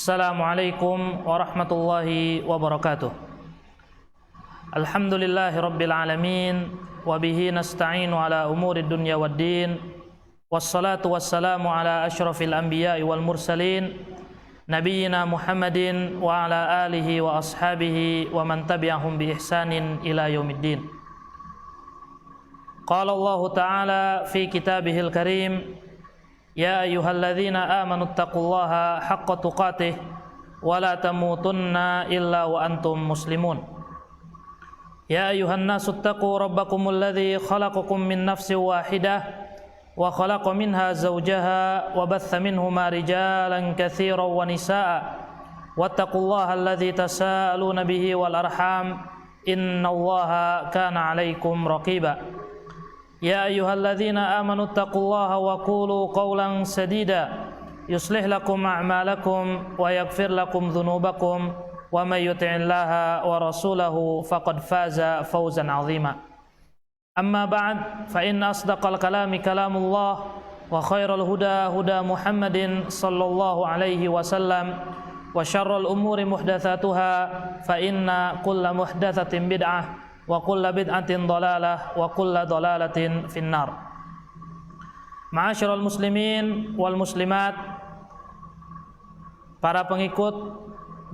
Assalamualaikum warahmatullahi wabarakatuh. Alhamdulillahi rabbil alamin, wabihi nasta'inu ala umuri dunya waddin, wassalatu wassalamu ala ashrafil anbiya'i wal mursalin, nabiyyina Muhammadin wa ala alihi wa ashabihi wa man tabi'ahum bi ihsanin ila yaumiddin. Qala Allah Ta'ala fi kitabihil karim, Ya ayyuhalladzina amanu taqullaha haqqa tuqatih wa la tamutunna illa wa antum muslimun. Ya ayyuhan nasu taqu rabbakumul ladzi khalaqakum min nafsin wahidah wa khalaqa minha zawjaha wa batha minhuma rijalan katsiran wa nisaa'a wattaqullaha alladzi tasaaluna bihi wal arham innallaha kana 'alaikum raqiba. Ya ayyuhalladzina amanu taqullaha wa qulu qawlan sadida yuslih lakum a'malakum wa yaghfir lakum dhunubakum wa may yuti'illaha wa rasulahu faqad faza fawzan 'azima. Amma ba'd, fa inna asdaqal kalami kalamullah wa khairal huda huda Muhammadin sallallahu alaihi wasallam wa syarrul umuri muhdatsatuha fa inna kulla muhdatsatin bid'ah wa kulla bid'atin dhalalah wa kulla dhalalatin finnar. Ma'asyiral muslimin wal muslimat, para pengikut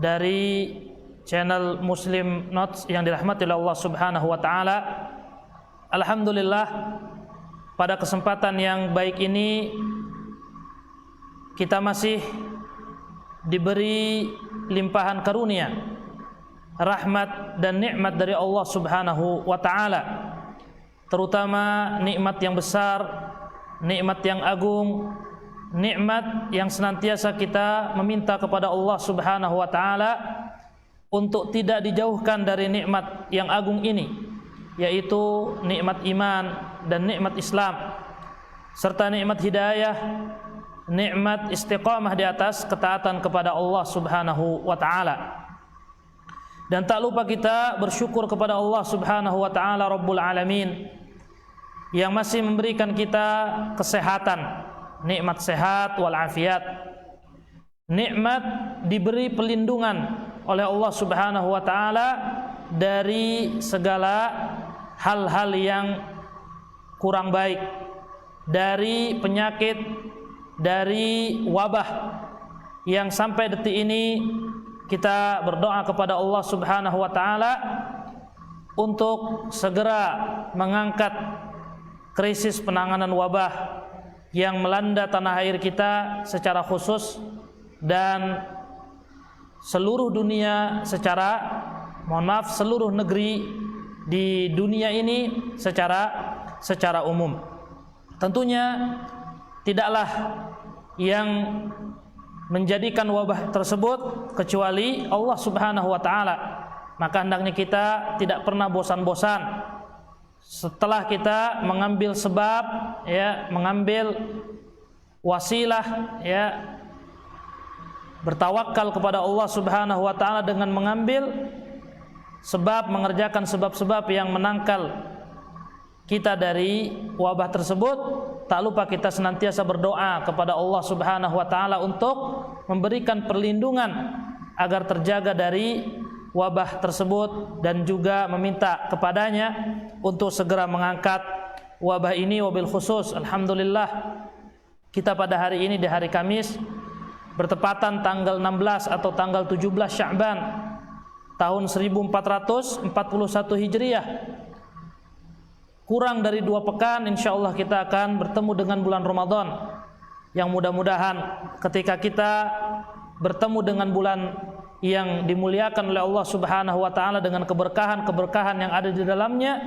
dari channel Muslim Notes yang dirahmati oleh Allah Subhanahu wa taala, alhamdulillah pada kesempatan yang baik ini kita masih diberi limpahan karunia, rahmat dan nikmat dari Allah Subhanahu wa taala, terutama nikmat yang besar, nikmat yang agung, nikmat yang senantiasa kita meminta kepada Allah Subhanahu wa taala untuk tidak dijauhkan dari nikmat yang agung ini, yaitu nikmat iman dan nikmat Islam serta nikmat hidayah, nikmat istiqamah di atas ketaatan kepada Allah Subhanahu wa taala. Dan tak lupa kita bersyukur kepada Allah Subhanahu wa taala Rabbul Alamin yang masih memberikan kita kesehatan, nikmat sehat wal afiat, nikmat diberi perlindungan oleh Allah Subhanahu wa taala dari segala hal-hal yang kurang baik, dari penyakit, dari wabah yang sampai detik ini kita berdoa kepada Allah Subhanahu wa taala untuk segera mengangkat krisis penanganan wabah yang melanda tanah air kita secara khusus dan seluruh dunia seluruh negeri di dunia ini secara umum. Tentunya tidaklah yang menjadikan wabah tersebut kecuali Allah Subhanahu wa taala. Maka hendaknya kita tidak pernah bosan-bosan setelah kita mengambil sebab, mengambil wasilah, bertawakal kepada Allah Subhanahu wa taala dengan mengambil sebab, mengerjakan sebab-sebab yang menangkal kita dari wabah tersebut. Tak lupa kita senantiasa berdoa kepada Allah Subhanahu wa taala untuk memberikan perlindungan agar terjaga dari wabah tersebut dan juga meminta kepadanya untuk segera mengangkat wabah ini. Wabil khusus, alhamdulillah, kita pada hari ini di hari Kamis bertepatan tanggal 16 atau tanggal 17 Sya'ban tahun 1441 Hijriah. Kurang dari 2 pekan insyaallah kita akan bertemu dengan bulan Ramadan, yang mudah-mudahan ketika kita bertemu dengan bulan yang dimuliakan oleh Allah Subhanahu wa taala dengan keberkahan-keberkahan yang ada di dalamnya,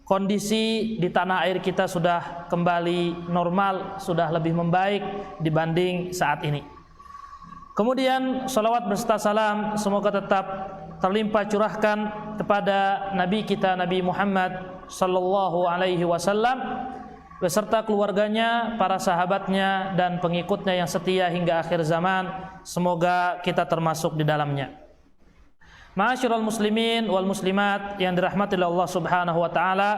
kondisi di tanah air kita sudah kembali normal, sudah lebih membaik dibanding saat ini. Kemudian salawat beserta salam semoga tetap terlimpah curahkan kepada Nabi kita Nabi Muhammad sallallahu alaihi wasallam beserta keluarganya, para sahabatnya dan pengikutnya yang setia hingga akhir zaman. Semoga kita termasuk di dalamnya. Ma'asyiral muslimin wal muslimat yang dirahmati oleh Allah Subhanahu wa taala,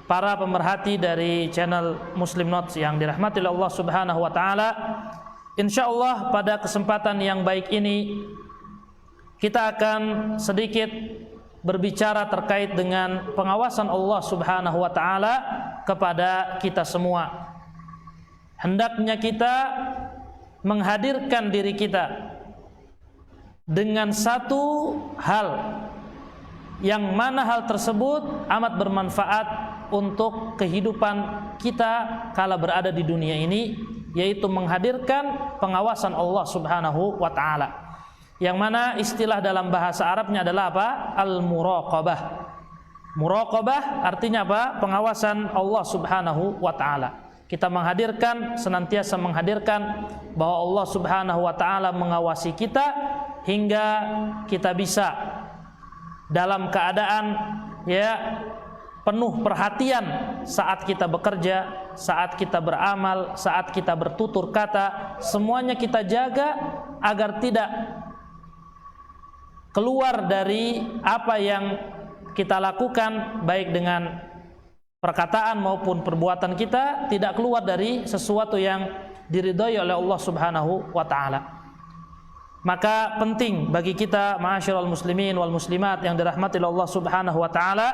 para pemerhati dari channel Muslim Notes yang dirahmati oleh Allah Subhanahu wa taala, Insyaallah pada kesempatan yang baik ini kita akan sedikit berbicara terkait dengan pengawasan Allah Subhanahu wa taala kepada kita semua. Hendaknya kita menghadirkan diri kita dengan satu hal yang mana hal tersebut amat bermanfaat untuk kehidupan kita kala berada di dunia ini, yaitu menghadirkan pengawasan Allah Subhanahu wa taala. Yang mana istilah dalam bahasa Arabnya adalah apa? Al-muraqabah. Muraqabah artinya apa? Pengawasan Allah Subhanahu wa taala. Kita menghadirkan, senantiasa menghadirkan bahwa Allah Subhanahu wa taala mengawasi kita hingga kita bisa dalam keadaan penuh perhatian saat kita bekerja, saat kita beramal, saat kita bertutur kata, semuanya kita jaga agar tidak keluar dari apa yang kita lakukan, baik dengan perkataan maupun perbuatan kita, tidak keluar dari sesuatu yang diridhai oleh Allah Subhanahu wa taala. Maka penting bagi kita ma'asyiral muslimin wal muslimat yang dirahmati Allah Subhanahu wa taala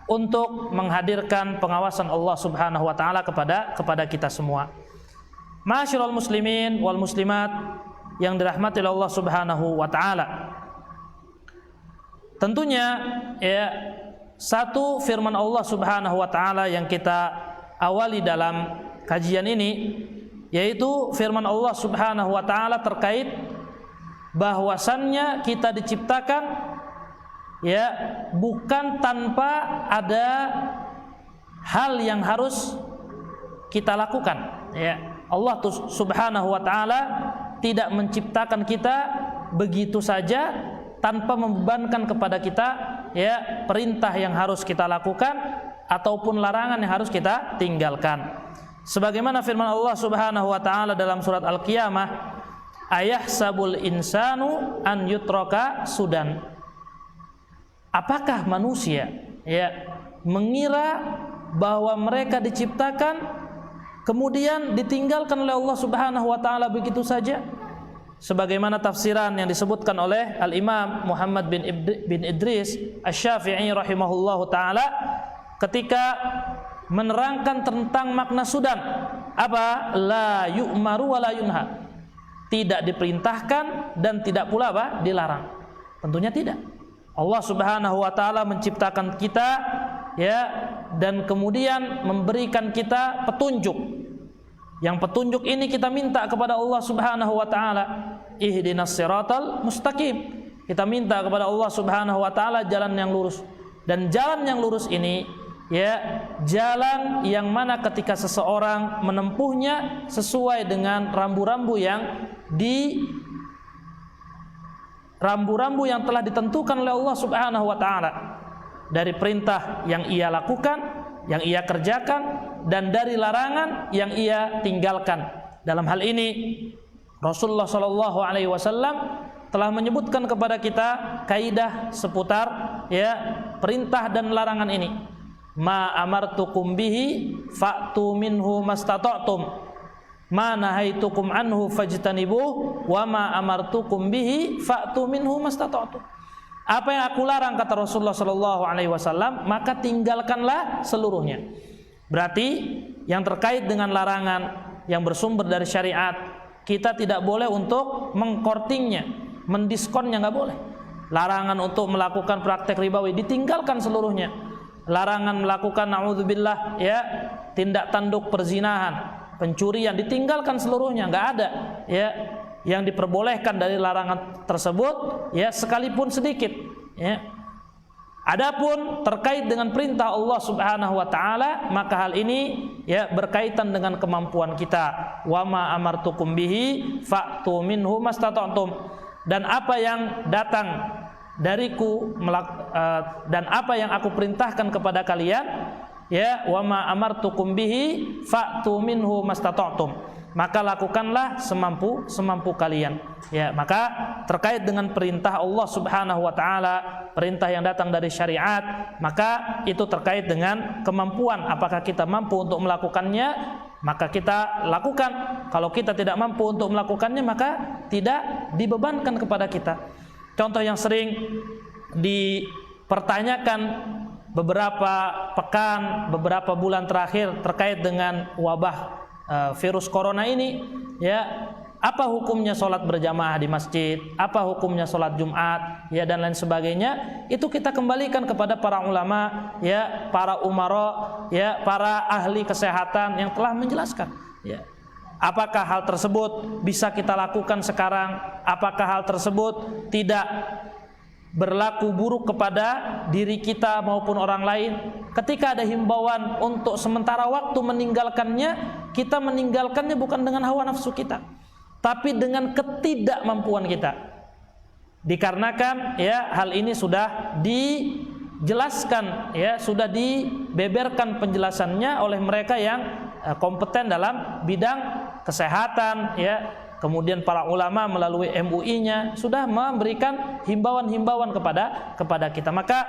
untuk menghadirkan pengawasan Allah Subhanahu wa taala kepada kita semua. Ma'asyiral muslimin wal muslimat yang dirahmati Allah Subhanahu wa taala. Tentunya satu firman Allah Subhanahu wa taala yang kita awali dalam kajian ini, yaitu firman Allah Subhanahu wa taala terkait bahwasannya kita diciptakan bukan tanpa ada hal yang harus kita lakukan. Allah Subhanahu wa taala tidak menciptakan kita begitu saja tanpa membebankan kepada kita perintah yang harus kita lakukan ataupun larangan yang harus kita tinggalkan. Sebagaimana firman Allah Subhanahu wa taala dalam surat Al-Qiyamah, ayahsabul insanu an yutraka sudan. Apakah manusia mengira bahwa mereka diciptakan kemudian ditinggalkan oleh Allah Subhanahu wa taala begitu saja? Sebagaimana tafsiran yang disebutkan oleh Al-Imam Muhammad bin Idris Asy-Syafi'i rahimahullahu taala ketika menerangkan tentang makna sudan, apa? La yu'maru wa la yunha. Tidak diperintahkan dan tidak pula apa? Dilarang. Tentunya tidak. Allah Subhanahu wa taala menciptakan kita dan kemudian memberikan kita petunjuk. Yang petunjuk ini kita minta kepada Allah Subhanahu wa taala, ihdinas siratal mustaqim. Kita minta kepada Allah Subhanahu wa taala jalan yang lurus. Dan jalan yang lurus ini jalan yang mana ketika seseorang menempuhnya sesuai dengan rambu-rambu yang telah ditentukan oleh Allah Subhanahu wa taala, dari perintah yang ia lakukan, yang ia kerjakan, dan dari larangan yang ia tinggalkan. Dalam hal ini Rasulullah sallallahu alaihi wasallam telah menyebutkan kepada kita kaidah seputar perintah dan larangan ini. Ma amartukum bihi fa'tu minhu mastata'tum, ma nahaitukum anhu fajtanibuh, wa ma amartukum bihi fa'tu minhu mastata'tum. Apa yang aku larang, kata Rasulullah sallallahu alaihi wasallam, maka tinggalkanlah seluruhnya. Berarti yang terkait dengan larangan yang bersumber dari syariat, kita tidak boleh untuk mengkortingnya, mendiskonnya, nggak boleh. Larangan untuk melakukan praktek ribawi ditinggalkan seluruhnya. Larangan melakukan naudzubillah tindak tanduk perzinahan, pencurian ditinggalkan seluruhnya, nggak ada yang diperbolehkan dari larangan tersebut sekalipun sedikit. Adapun terkait dengan perintah Allah Subhanahu wa taala, maka hal ini berkaitan dengan kemampuan kita. Wa ma amartukum bihi fa'tu minhu mastata'tum. Dan apa yang datang dariku dan apa yang aku perintahkan kepada kalian, wa ma amartukum bihi fa'tu minhu mastata'tum. Maka lakukanlah semampu kalian. Maka terkait dengan perintah Allah Subhanahu wa taala, perintah yang datang dari syariat, maka itu terkait dengan kemampuan, apakah kita mampu untuk melakukannya maka kita lakukan. Kalau kita tidak mampu untuk melakukannya, maka tidak dibebankan kepada kita. Contoh yang sering dipertanyakan beberapa pekan, beberapa bulan terakhir terkait dengan wabah virus corona ini, ya, apa hukumnya sholat berjamaah di masjid, apa hukumnya sholat Jumat, ya, dan lain sebagainya. Itu kita kembalikan kepada para ulama, ya, para umara, ya, para ahli kesehatan yang telah menjelaskan, ya. Apakah hal tersebut bisa kita lakukan sekarang? Apakah hal tersebut tidak berlaku buruk kepada diri kita maupun orang lain? Ketika ada himbauan untuk sementara waktu meninggalkannya, kita meninggalkannya bukan dengan hawa nafsu kita, tapi dengan ketidakmampuan kita. Dikarenakan, ya, hal ini sudah dijelaskan, ya, sudah dibeberkan penjelasannya oleh mereka yang kompeten dalam bidang kesehatan, ya. Kemudian para ulama melalui MUI-nya sudah memberikan himbauan-himbauan kepada kita. Maka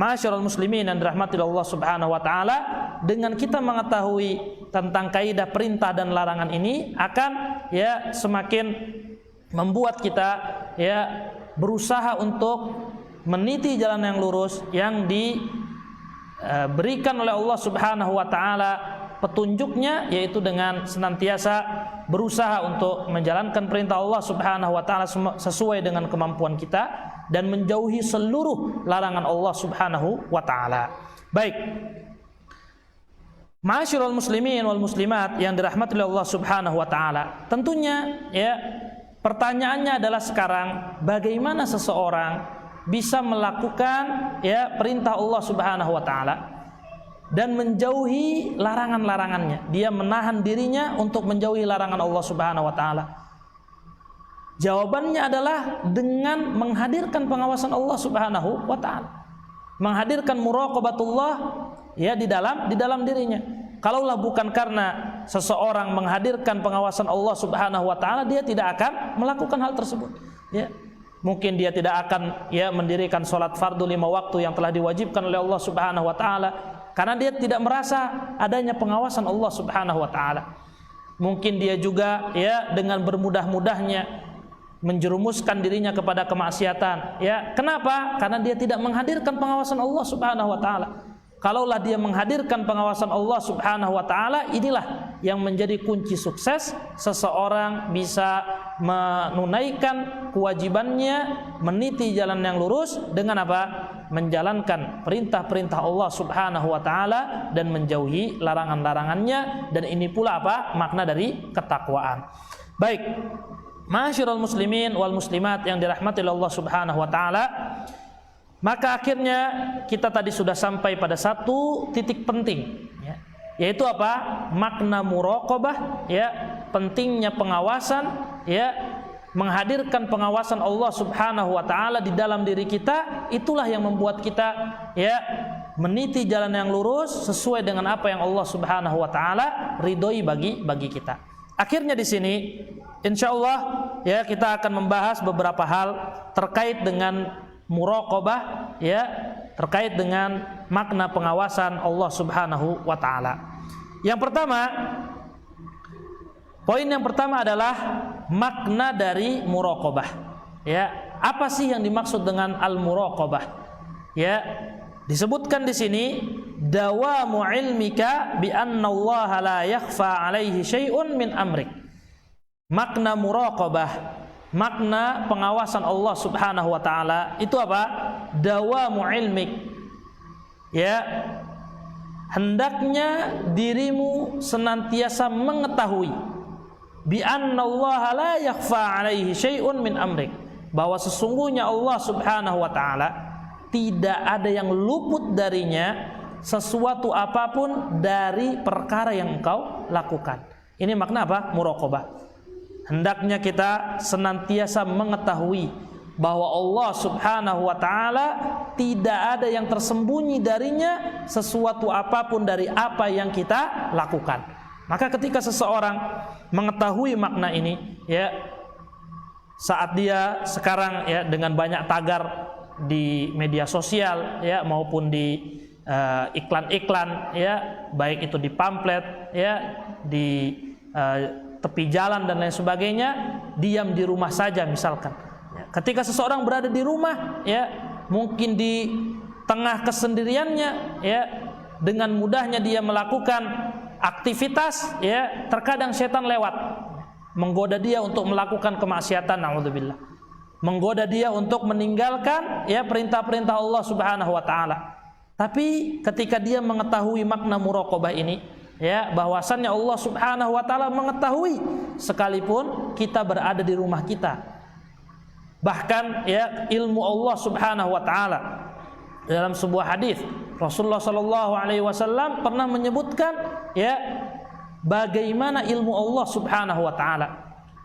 ma'asyiral muslimin yang dirahmati Allah Subhanahu wa taala, dengan kita mengetahui tentang kaidah perintah dan larangan ini akan, ya, semakin membuat kita, ya, berusaha untuk meniti jalan yang lurus yang diberikan oleh Allah Subhanahu wa taala petunjuknya, yaitu dengan senantiasa berusaha untuk menjalankan perintah Allah Subhanahu wa taala sesuai dengan kemampuan kita dan menjauhi seluruh larangan Allah Subhanahu wa taala. Baik. Ma'asyiral muslimin wal muslimat yang dirahmati oleh Allah Subhanahu wa taala. Tentunya, ya, pertanyaannya adalah sekarang, bagaimana seseorang bisa melakukan, ya, perintah Allah Subhanahu wa taala dan menjauhi larangan-larangannya. Dia menahan dirinya untuk menjauhi larangan Allah Subhanahu wa taala. Jawabannya adalah dengan menghadirkan pengawasan Allah Subhanahu wa taala. Menghadirkan muraqabatullah, ya, di dalam dirinya. Kalaulah bukan karena seseorang menghadirkan pengawasan Allah Subhanahu wa taala, dia tidak akan melakukan hal tersebut, ya. Mungkin dia tidak akan, ya, mendirikan sholat fardu 5 waktu yang telah diwajibkan oleh Allah Subhanahu wa taala, karena dia tidak merasa adanya pengawasan Allah Subhanahu wa taala. Mungkin dia juga, ya, dengan bermudah-mudahnya menjerumuskan dirinya kepada kemaksiatan, ya. Kenapa? Karena dia tidak menghadirkan pengawasan Allah Subhanahu wa taala. Kalaulah dia menghadirkan pengawasan Allah Subhanahu wa taala, inilah yang menjadi kunci sukses seseorang bisa menunaikan kewajibannya, meniti jalan yang lurus dengan apa? Menjalankan perintah-perintah Allah Subhanahu wa taala dan menjauhi larangan-larangannya, dan ini pula apa? Makna dari ketakwaan. Baik. Ma'asyiral muslimin wal muslimat yang dirahmati Allah Subhanahu wa taala, maka akhirnya kita tadi sudah sampai pada satu titik penting, ya, yaitu apa? Makna muraqabah, ya, pentingnya pengawasan, ya, menghadirkan pengawasan Allah Subhanahu wa taala di dalam diri kita. Itulah yang membuat kita, ya, meniti jalan yang lurus sesuai dengan apa yang Allah Subhanahu wa taala ridhoi bagi kita. Akhirnya di sini insyaallah, ya, kita akan membahas beberapa hal terkait dengan muraqabah, ya, terkait dengan makna pengawasan Allah Subhanahu wa taala. Yang pertama, poin yang pertama adalah makna dari muraqabah. Ya, apa sih yang dimaksud dengan al-muraqabah? Ya, disebutkan di sini dawamu ilmika bi anna Allah la yakhfa alaihi syai'un min amrik. Makna muraqabah, makna pengawasan Allah Subhanahu wa taala itu apa? Dawamu ilmik. Ya, hendaknya dirimu senantiasa mengetahui bi anna Allah la yakhfa alaihi syai'un min amrik, bahwa sesungguhnya Allah Subhanahu wa taala tidak ada yang luput darinya sesuatu apapun dari perkara yang engkau lakukan. Ini makna apa? Muraqabah. Hendaknya kita senantiasa mengetahui bahwa Allah Subhanahu wa taala tidak ada yang tersembunyi darinya sesuatu apapun dari apa yang kita lakukan. Maka ketika seseorang mengetahui makna ini, ya, saat dia sekarang, ya, dengan banyak tagar di media sosial, ya, maupun di iklan-iklan, ya, baik itu di pamflet, ya, di tepi jalan dan lain sebagainya, diam di rumah saja misalkan. Ketika seseorang berada di rumah, ya, mungkin di tengah kesendiriannya, ya, dengan mudahnya dia melakukan aktivitas, ya, terkadang setan lewat menggoda dia untuk melakukan kemaksiatan, naudzubillah, menggoda dia untuk meninggalkan, ya, perintah-perintah Allah Subhanahu wa taala. Tapi ketika dia mengetahui makna muraqabah ini, ya, bahwasannya Allah Subhanahu wa taala mengetahui sekalipun kita berada di rumah kita. Bahkan, ya, ilmu Allah Subhanahu wa taala, dalam sebuah hadis Rasulullah sallallahu alaihi wasallam pernah menyebutkan, ya, bagaimana ilmu Allah Subhanahu wa taala.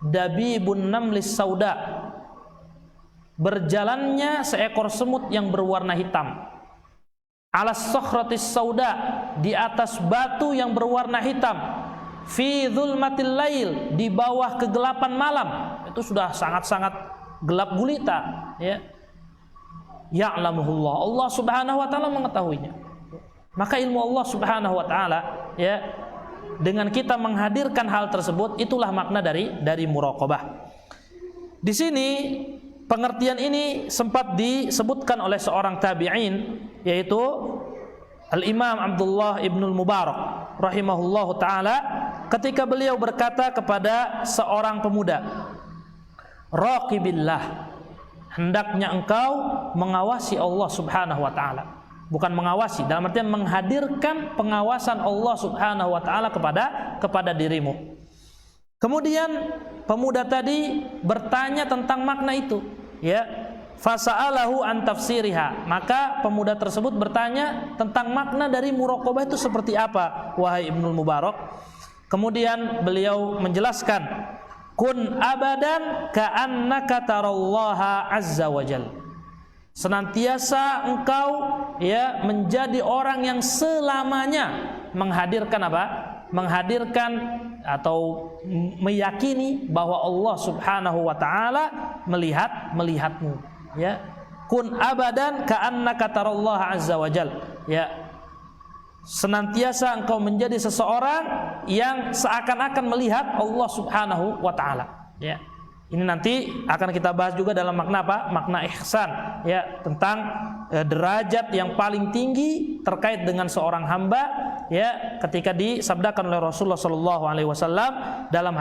Dabibun namlis sauda, berjalannya seekor semut yang berwarna hitam. Alas sakhratis sauda, di atas batu yang berwarna hitam. Fi dzulmatil lail, di bawah kegelapan malam. Itu sudah sangat-sangat gelap gulita, ya. Ya'lamuhullah, Allah Subhanahu wa taala mengetahuinya. Maka ilmu Allah Subhanahu wa taala, ya, dengan kita menghadirkan hal tersebut, itulah makna dari muraqabah. Di sini pengertian ini sempat disebutkan oleh seorang tabi'in, yaitu Al-Imam Abdullah ibnul Mubarak rahimahullahu taala, ketika beliau berkata kepada seorang pemuda, raqibillah, hendaknya engkau mengawasi Allah Subhanahu wa taala. Bukan mengawasi dalam artian menghadirkan pengawasan Allah Subhanahu wa taala kepada dirimu. Kemudian pemuda tadi bertanya tentang makna itu, ya. Fasa'alahu an tafsiriha, maka pemuda tersebut bertanya tentang makna dari muraqabah itu seperti apa, wahai Ibnul Mubarak. Kemudian beliau menjelaskan, kun abadan ka'annaka tarallaha azza wajal, senantiasa engkau, ya, menjadi orang yang selamanya menghadirkan apa? Menghadirkan atau meyakini bahwa Allah Subhanahu wa taala melihatmu, ya. Kun abadan ka'annaka tarallaha azza wajal, ya. Senantiasa engkau menjadi seseorang yang seakan-akan melihat Allah Subhanahu wa taala, ya. Ini nanti akan kita bahas juga dalam makna apa? Makna ihsan, ya, tentang derajat yang paling tinggi terkait dengan seorang hamba, ya, ketika disabdakan oleh Rasulullah sallallahu alaihi wasallam dalam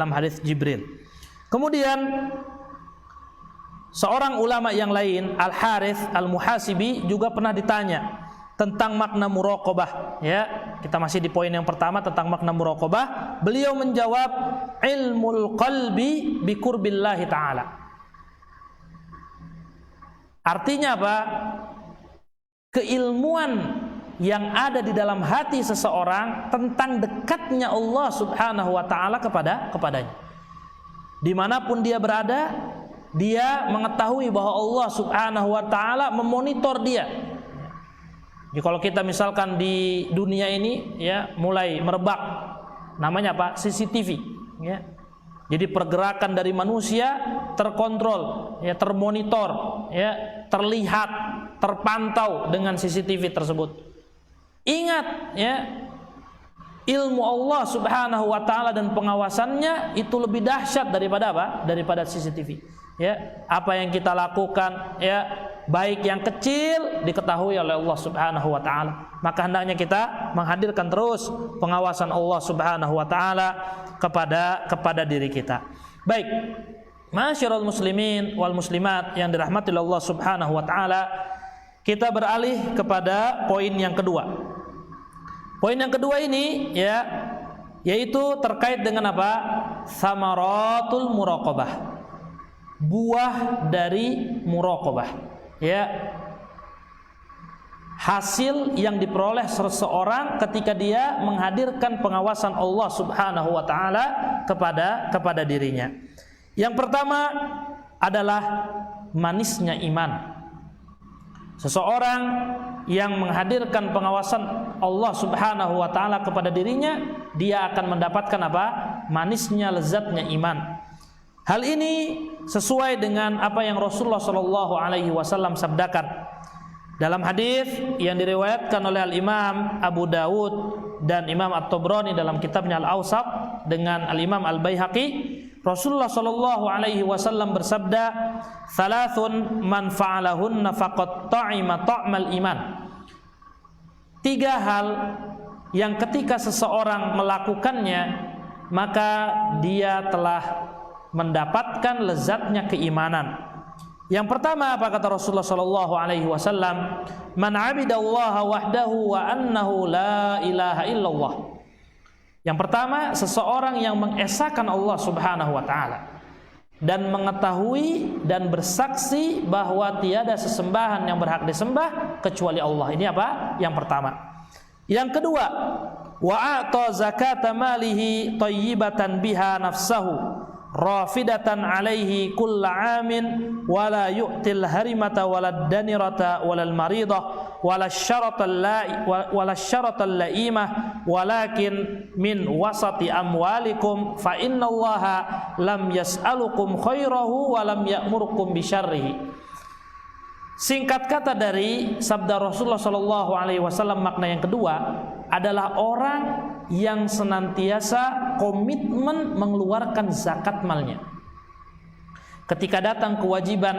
hadis Jibril. Kemudian seorang ulama yang lain, Al-Harits Al-Muhasibi, juga pernah ditanya tentang makna muraqabah, ya. Kita masih di poin yang pertama tentang makna muraqabah. Beliau menjawab, ilmul qalbi bi qurbillahi ta'ala. Artinya apa? Keilmuan yang ada di dalam hati seseorang tentang dekatnya Allah Subhanahu wa ta'ala kepadanya. Dimanapun dia berada, dia mengetahui bahwa Allah Subhanahu wa ta'ala memonitor dia. Jadi kalau kita misalkan di dunia ini, ya, mulai merebak namanya apa? CCTV, ya. Jadi pergerakan dari manusia terkontrol, ya, termonitor, ya, terlihat, terpantau dengan CCTV tersebut. Ingat, ya, ilmu Allah Subhanahu wa taala dan pengawasannya itu lebih dahsyat daripada apa? Daripada CCTV. Ya, apa yang kita lakukan, ya, baik yang kecil diketahui oleh Allah Subhanahu wa taala. Maka hendaknya kita menghadirkan terus pengawasan Allah Subhanahu wa taala kepada diri kita. Baik, masyarul muslimin wal muslimat yang dirahmati Allah Subhanahu wa taala, kita beralih kepada poin yang kedua. Poin yang kedua ini, ya, yaitu terkait dengan apa? Samaratul muraqabah. Buah dari muraqabah, ya, hasil yang diperoleh seseorang ketika dia menghadirkan pengawasan Allah Subhanahu wa taala kepada dirinya. Yang pertama adalah manisnya iman. Seseorang yang menghadirkan pengawasan Allah Subhanahu wa taala kepada dirinya, dia akan mendapatkan apa? Manisnya, lezatnya iman. Hal ini sesuai dengan apa yang Rasulullah sallallahu alaihi wasallam sabdakan Dalam hadis yang diriwayatkan oleh Al-Imam Abu Dawud dan Imam At-Tabrani dalam kitabnya Al-Awsat dengan Al-Imam Al-Baihaqi, Rasulullah sallallahu alaihi wasallam bersabda, "Thalathun man fa'alahunna faqad ta'ima ta'mal iman." 3 hal yang ketika seseorang melakukannya maka dia telah mendapatkan lezatnya keimanan. Yang pertama apa kata Rasulullah sallallahu alaihi wasallam? Man 'abidallaha wahdahu wa annahu la ilaha illallah. Yang pertama, seseorang yang mengesahkan Allah Subhanahu wa taala dan mengetahui dan bersaksi bahwa tiada sesembahan yang berhak disembah kecuali Allah. Ini apa? Yang pertama. Yang kedua, wa a'ta zakata malihi thayyibatan biha nafsahu rafidatan alaihi kulla amin wala yu'til harimata walad danirata walal maridah wala syaratal la'imah walakin min wasati amwalikum fa innallaha lam yas'alukum khairahu wa lam ya'murukum bisyarrihi. Singkat kata dari sabda Rasulullah sallallahu alaihi wasallam, makna yang kedua adalah orang yang senantiasa komitmen mengeluarkan zakat malnya. Ketika datang kewajiban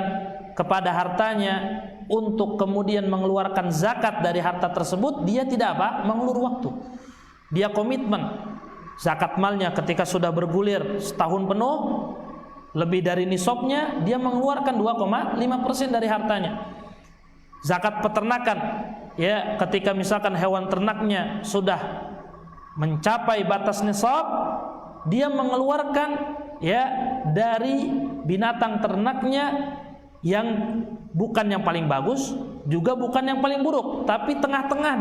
kepada hartanya untuk kemudian mengeluarkan zakat dari harta tersebut, dia tidak mengulur waktu. Dia komitmen zakat malnya ketika sudah bergulir setahun penuh, lebih dari nisabnya, dia mengeluarkan 2,5% dari hartanya. Zakat peternakan, ya, ketika misalkan hewan ternaknya sudah mencapai batas nisab, dia mengeluarkan, ya, dari binatang ternaknya yang bukan yang paling bagus, juga bukan yang paling buruk, tapi tengah-tengah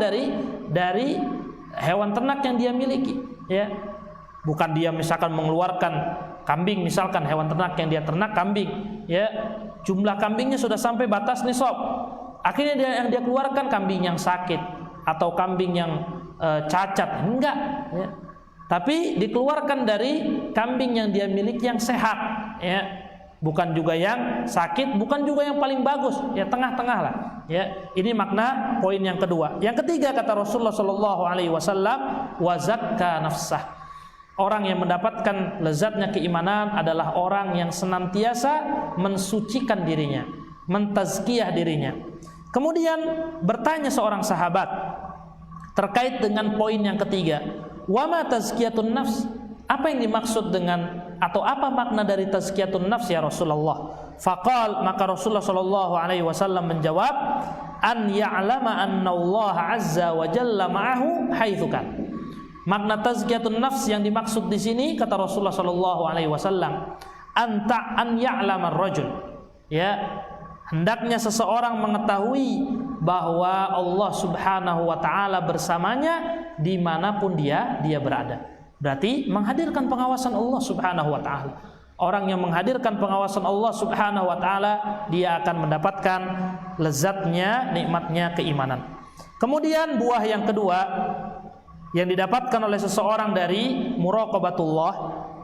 dari hewan ternak yang dia miliki, ya. Bukan dia misalkan mengeluarkan kambing, misalkan hewan ternak yang dia ternak kambing, ya, jumlah kambingnya sudah sampai batas nisab. Akhirnya yang dia keluarkan kambing yang sakit atau kambing yang cacat, enggak, ya. Tapi dikeluarkan dari kambing yang dia miliki yang sehat, ya. Bukan juga yang sakit, bukan juga yang paling bagus, ya, tengah-tengah lah, ya. Ini makna poin yang kedua. Yang ketiga kata Rasulullah sallallahu alaihi wasallam, wa zakka nafsah. Orang yang mendapatkan lezatnya keimanan adalah orang yang senantiasa mensucikan dirinya, mentazkiyah dirinya. Kemudian bertanya seorang sahabat terkait dengan poin yang ketiga, wa ma tazkiyatun nafs? Apa yang dimaksud dengan atau apa makna dari tazkiyatun nafs ya Rasulullah? Faqal, maka Rasulullah sallallahu alaihi wasallam menjawab, an ya'lama anna Allah azza wa jalla ma'ahu haitsu kan. Makna tazkiyatun nafs yang dimaksud di sini kata Rasulullah sallallahu alaihi wasallam, an ya'lama ar-rajul, ya, hendaknya seseorang mengetahui bahwa Allah Subhanahu wa taala bersamanya dimanapun dia berada. Berarti menghadirkan pengawasan Allah Subhanahu wa taala. Orang yang menghadirkan pengawasan Allah Subhanahu wa taala, dia akan mendapatkan lezatnya, nikmatnya keimanan. Kemudian buah yang kedua yang didapatkan oleh seseorang dari muraqabatullah,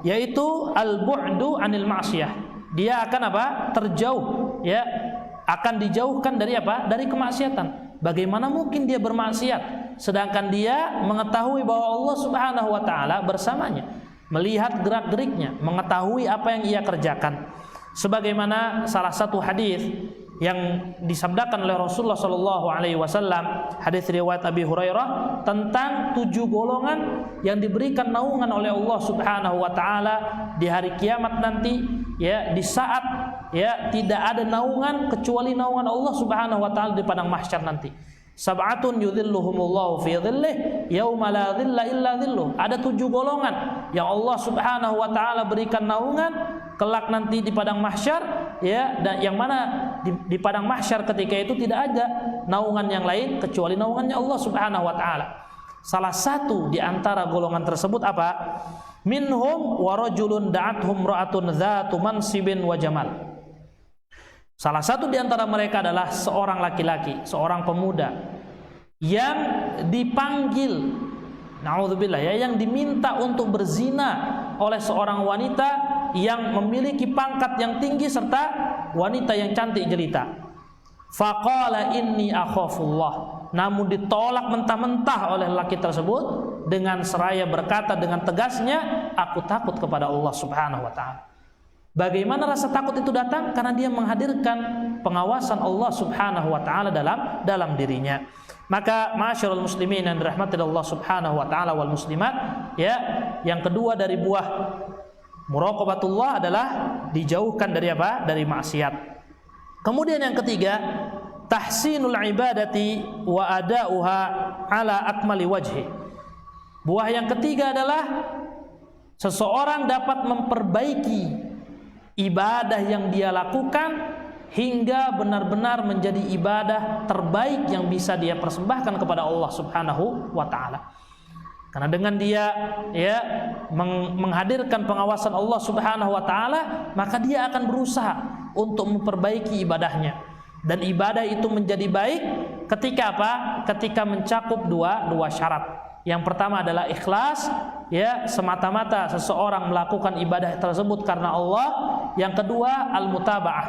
yaitu al-bu'du 'anil ma'siyah. Dia akan terjauh, ya, akan dijauhkan dari dari kemaksiatan. Bagaimana mungkin dia bermaksiat sedangkan dia mengetahui bahwa Allah Subhanahu wa taala bersamanya, melihat gerak-geriknya, mengetahui apa yang ia kerjakan. Sebagaimana salah satu hadis yang disabdakan oleh Rasulullah sallallahu alaihi wasallam, hadis riwayat Abi Hurairah tentang 7 golongan yang diberikan naungan oleh Allah Subhanahu wa taala di hari kiamat nanti, ya, di saat, ya, tidak ada naungan kecuali naungan Allah Subhanahu wa taala di padang mahsyar nanti. Sab'atun yudhilluhumullahu fi dhillih yauma la dhilla illa dhilluh. Ada 7 golongan yang Allah Subhanahu wa taala berikan naungan kelak nanti di padang mahsyar, ya, dan yang mana di padang mahsyar ketika itu tidak ada naungan yang lain kecuali naungannya Allah Subhanahu wa taala. Salah satu di antara golongan tersebut apa? Minhum wa rajulun da'athum ra'atun dzatu mansibin wa jamal. Salah satu di antara mereka adalah seorang laki-laki, seorang pemuda yang dipanggil, naudzubillah, ya, yang diminta untuk berzina oleh seorang wanita yang memiliki pangkat yang tinggi serta wanita yang cantik jelita. Faqala inni akhafullah. Namun ditolak mentah-mentah oleh lelaki tersebut dengan seraya berkata dengan tegasnya, aku takut kepada Allah Subhanahu wa taala. Bagaimana rasa takut itu datang? Karena dia menghadirkan pengawasan Allah Subhanahu wa taala dalam dirinya. Maka ma'asyiral muslimin yang dirahmati Allah Subhanahu wa taala wal muslimat, ya, yang kedua dari buah muraqabatullah adalah dijauhkan dari apa? Dari maksiat. Kemudian yang ketiga, tahsinul ibadati wa ada'uha ala akmali wajhi. Buah yang ketiga adalah seseorang dapat memperbaiki ibadah yang dia lakukan hingga benar-benar menjadi ibadah terbaik yang bisa dia persembahkan kepada Allah Subhanahu wa taala. Karena dengan dia menghadirkan pengawasan Allah Subhanahu wa taala, maka dia akan berusaha untuk memperbaiki ibadahnya. Dan ibadah itu menjadi baik ketika apa? Ketika mencakup dua syarat. Yang pertama adalah ikhlas, ya, semata-mata seseorang melakukan ibadah tersebut karena Allah. Yang kedua al-mutaba'ah,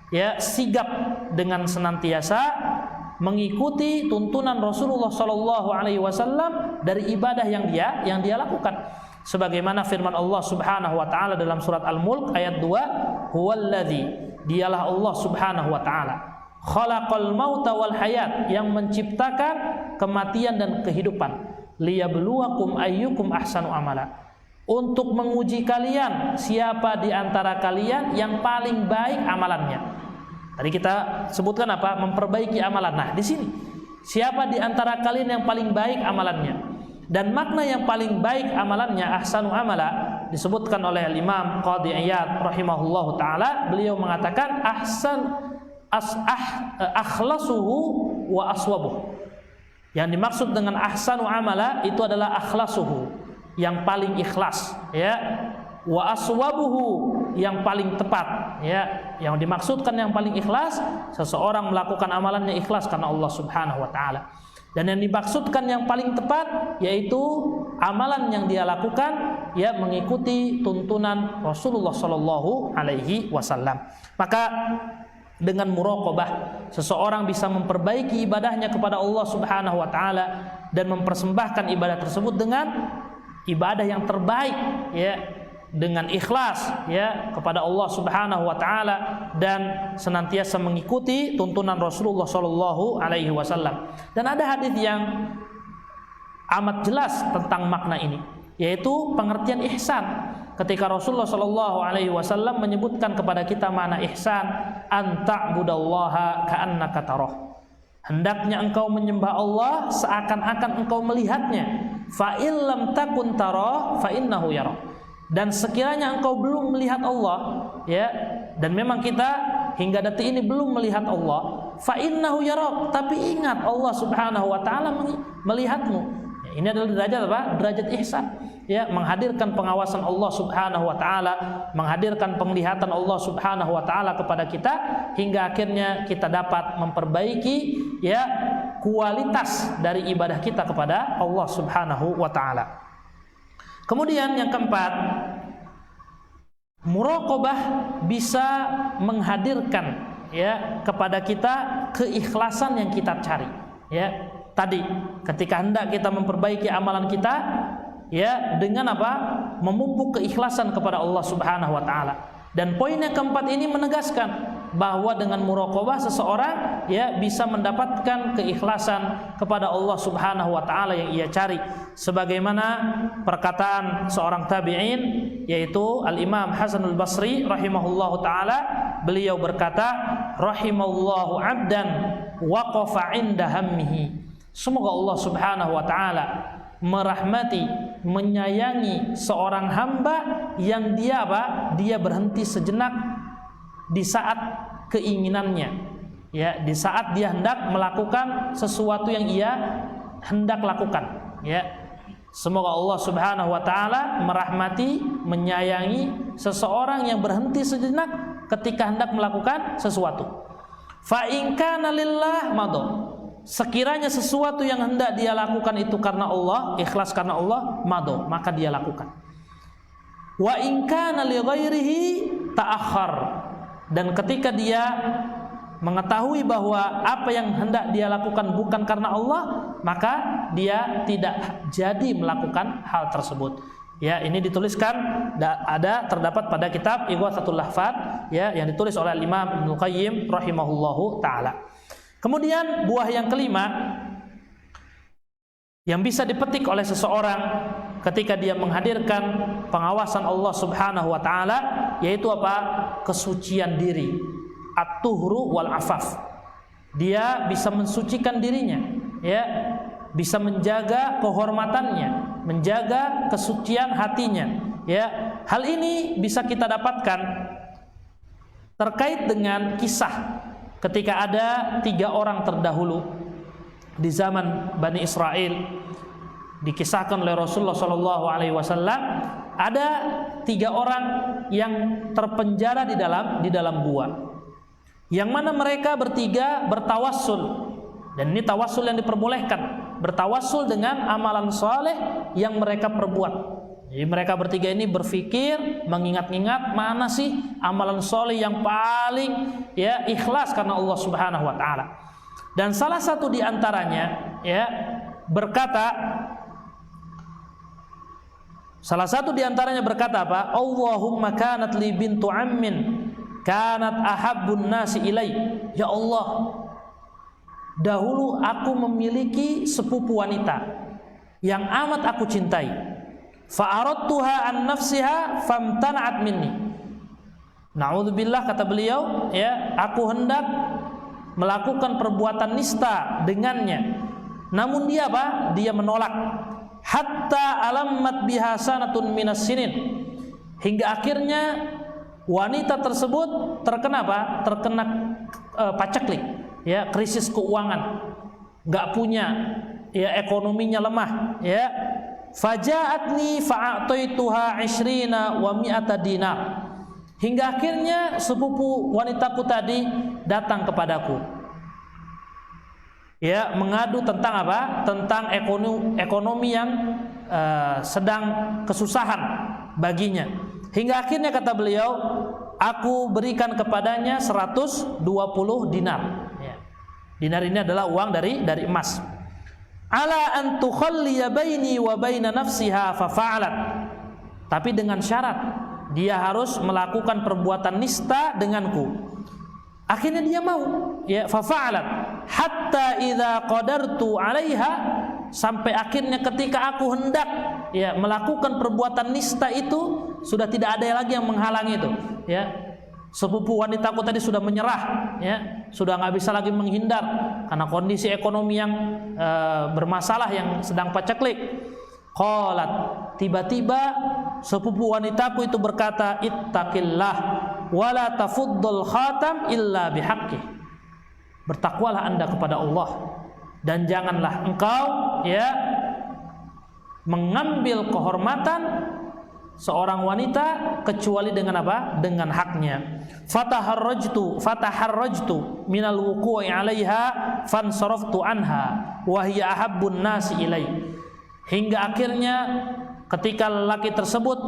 ya, sigap dengan senantiasa mengikuti tuntunan Rasulullah sallallahu alaihi wasallam dari ibadah yang dia lakukan. Sebagaimana firman Allah Subhanahu wa taala dalam surat Al-Mulk ayat 2, huwallazi, dialah Allah Subhanahu wa taala, khalaqal mauta wal hayat, yang menciptakan kematian dan kehidupan, liyabluwakum ayyukum ahsanu amala, untuk menguji kalian siapa di antara kalian yang paling baik amalannya. Tadi kita sebutkan apa? Memperbaiki amalan. Nah, di sini siapa di antara kalian yang paling baik amalannya? Dan makna yang paling baik amalannya, ahsanu amala, disebutkan oleh Imam Qadhi Iyad rahimahullahu taala. Beliau mengatakan akhlasuhu wa aswabuh. Yang dimaksud dengan ahsanu amala itu adalah akhlasuhu, yang paling ikhlas, ya, wa aswabuhu, yang paling tepat, ya. Yang dimaksudkan yang paling ikhlas, seseorang melakukan amalannya ikhlas karena Allah Subhanahu wa taala. Dan yang dimaksudkan yang paling tepat yaitu amalan yang dia lakukan, ya, mengikuti tuntunan Rasulullah sallallahu alaihi wasallam. Maka dengan muraqabah seseorang bisa memperbaiki ibadahnya kepada Allah Subhanahu wa taala dan mempersembahkan ibadah tersebut dengan ibadah yang terbaik, ya, dengan ikhlas, ya, kepada Allah Subhanahu wa taala dan senantiasa mengikuti tuntunan Rasulullah sallallahu alaihi wasallam. Dan ada hadis yang amat jelas tentang makna ini, yaitu pengertian ihsan. Ketika Rasulullah sallallahu alaihi wasallam menyebutkan kepada kita makna ihsan, an ta'budallaha ka'annaka tarah. Hendaknya engkau menyembah Allah seakan-akan engkau melihatnya. Fa illam takun tarah fa innahu yarah. Dan sekiranya engkau belum melihat Allah, ya, dan memang kita hingga detik ini belum melihat Allah, fa innahu yarak, tapi ingat Allah Subhanahu wa taala melihatmu. Ya, ini adalah derajat apa? Derajat ihsan, ya, menghadirkan pengawasan Allah Subhanahu wa taala, menghadirkan penglihatan Allah Subhanahu wa taala kepada kita hingga akhirnya kita dapat memperbaiki, ya, kualitas dari ibadah kita kepada Allah Subhanahu wa taala. Kemudian yang keempat, muraqabah bisa menghadirkan, ya, kepada kita keikhlasan yang kita cari, ya. Tadi ketika hendak kita memperbaiki amalan kita, ya, dengan apa? Memupuk keikhlasan kepada Allah Subhanahu wa taala. Dan poin yang keempat ini menegaskan bahwa dengan muraqabah seseorang, ya, bisa mendapatkan keikhlasan kepada Allah Subhanahu wa taala yang ia cari. Sebagaimana perkataan seorang tabi'in yaitu Al-Imam Hasan Al-Basri rahimahullahu taala, beliau berkata, rahimallahu 'abdan waqafa 'inda hammihi. Semoga Allah Subhanahu wa taala merahmati, menyayangi seorang hamba yang dia apa? Dia berhenti sejenak di saat keinginannya, ya, di saat dia hendak melakukan sesuatu yang ia hendak lakukan, ya. Semoga Allah Subhanahu wa taala merahmati, menyayangi seseorang yang berhenti sejenak ketika hendak melakukan sesuatu. Fa in kana lillah madha. Sekiranya sesuatu yang hendak dia lakukan itu karena Allah, ikhlas karena Allah, madha, maka dia lakukan. Wa in kana li ghairihi ta'akhkhar. Dan ketika dia mengetahui bahwa apa yang hendak dia lakukan bukan karena Allah, maka dia tidak jadi melakukan hal tersebut. Ya, ini dituliskan terdapat pada kitab Ighatsatul Lahfaz ya, yang ditulis oleh Imam Ibnu Qayyim rahimahullahu taala. Kemudian buah yang kelima yang bisa dipetik oleh seseorang ketika dia menghadirkan pengawasan Allah Subhanahu wa taala, yaitu apa? Kesucian diri. At-tuhru wal afaf. Dia bisa mensucikan dirinya, ya, bisa menjaga kehormatannya, menjaga kesucian hatinya, ya. Hal ini bisa kita dapatkan terkait dengan kisah ketika ada 3 orang terdahulu di zaman Bani Israel. Dikisahkan oleh Rasulullah SAW, ada 3 orang yang terpenjara di dalam gua, yang mana mereka bertiga bertawassul, dan ini tawassul yang diperbolehkan, bertawassul dengan amalan saleh yang mereka perbuat. Jadi mereka bertiga ini berpikir, mengingat-ingat mana sih amalan saleh yang paling ya ikhlas karena Allah Subhanahu wa taala. Dan salah satu di antaranya ya berkata apa? Allahumma kanat li bintu ammin kanat ahabbun nasi ilai. Ya Allah, dahulu aku memiliki sepupu wanita yang amat aku cintai. Fa aradtuha an nafsiha famtana'at minni. Na'udzubillah, kata beliau, ya, aku hendak melakukan perbuatan nista dengannya, namun dia apa? Dia menolak. Hatta alammat biha sanatun minas sinin, hingga akhirnya wanita tersebut terkena apa? Terkena paceklik, ya, krisis keuangan, nggak punya, ya, ekonominya lemah, ya. Fajaatni fa'ataituha 20 wa 100 dinar, hingga akhirnya sepupu wanitaku tadi datang kepadaku, ya, mengadu tentang apa? Tentang ekonomi yang sedang kesusahan baginya. Hingga akhirnya kata beliau, aku berikan kepadanya 120 dinar. Ya. Dinar ini adalah uang dari emas. Ala an tukhalliya baini wa baina nafsiha fa fa'alat. Tapi dengan syarat dia harus melakukan perbuatan nista denganku. Akhirnya dia mau, ya, fa fa'alat hatta idza qadartu 'alaiha, sampai akhirnya ketika aku hendak, ya, melakukan perbuatan nista itu, sudah tidak ada lagi yang menghalangi itu, ya. Sepupu wanitaku tadi sudah menyerah, ya, sudah nggak bisa lagi menghindar karena kondisi ekonomi yang bermasalah, yang sedang paceklik. Qalat, tiba-tiba sepupu wanitaku itu berkata, ittaqillah wala tafuddul khatam illa bihaqqi. Bertakwalah Anda kepada Allah, dan janganlah engkau, ya, mengambil kehormatan seorang wanita kecuali dengan apa? Dengan haknya. Fataharrajtu minal wuqu'i 'alaiha fansaraftu anha wa hiya ahabbun nasi ilai. Hingga akhirnya ketika lelaki tersebut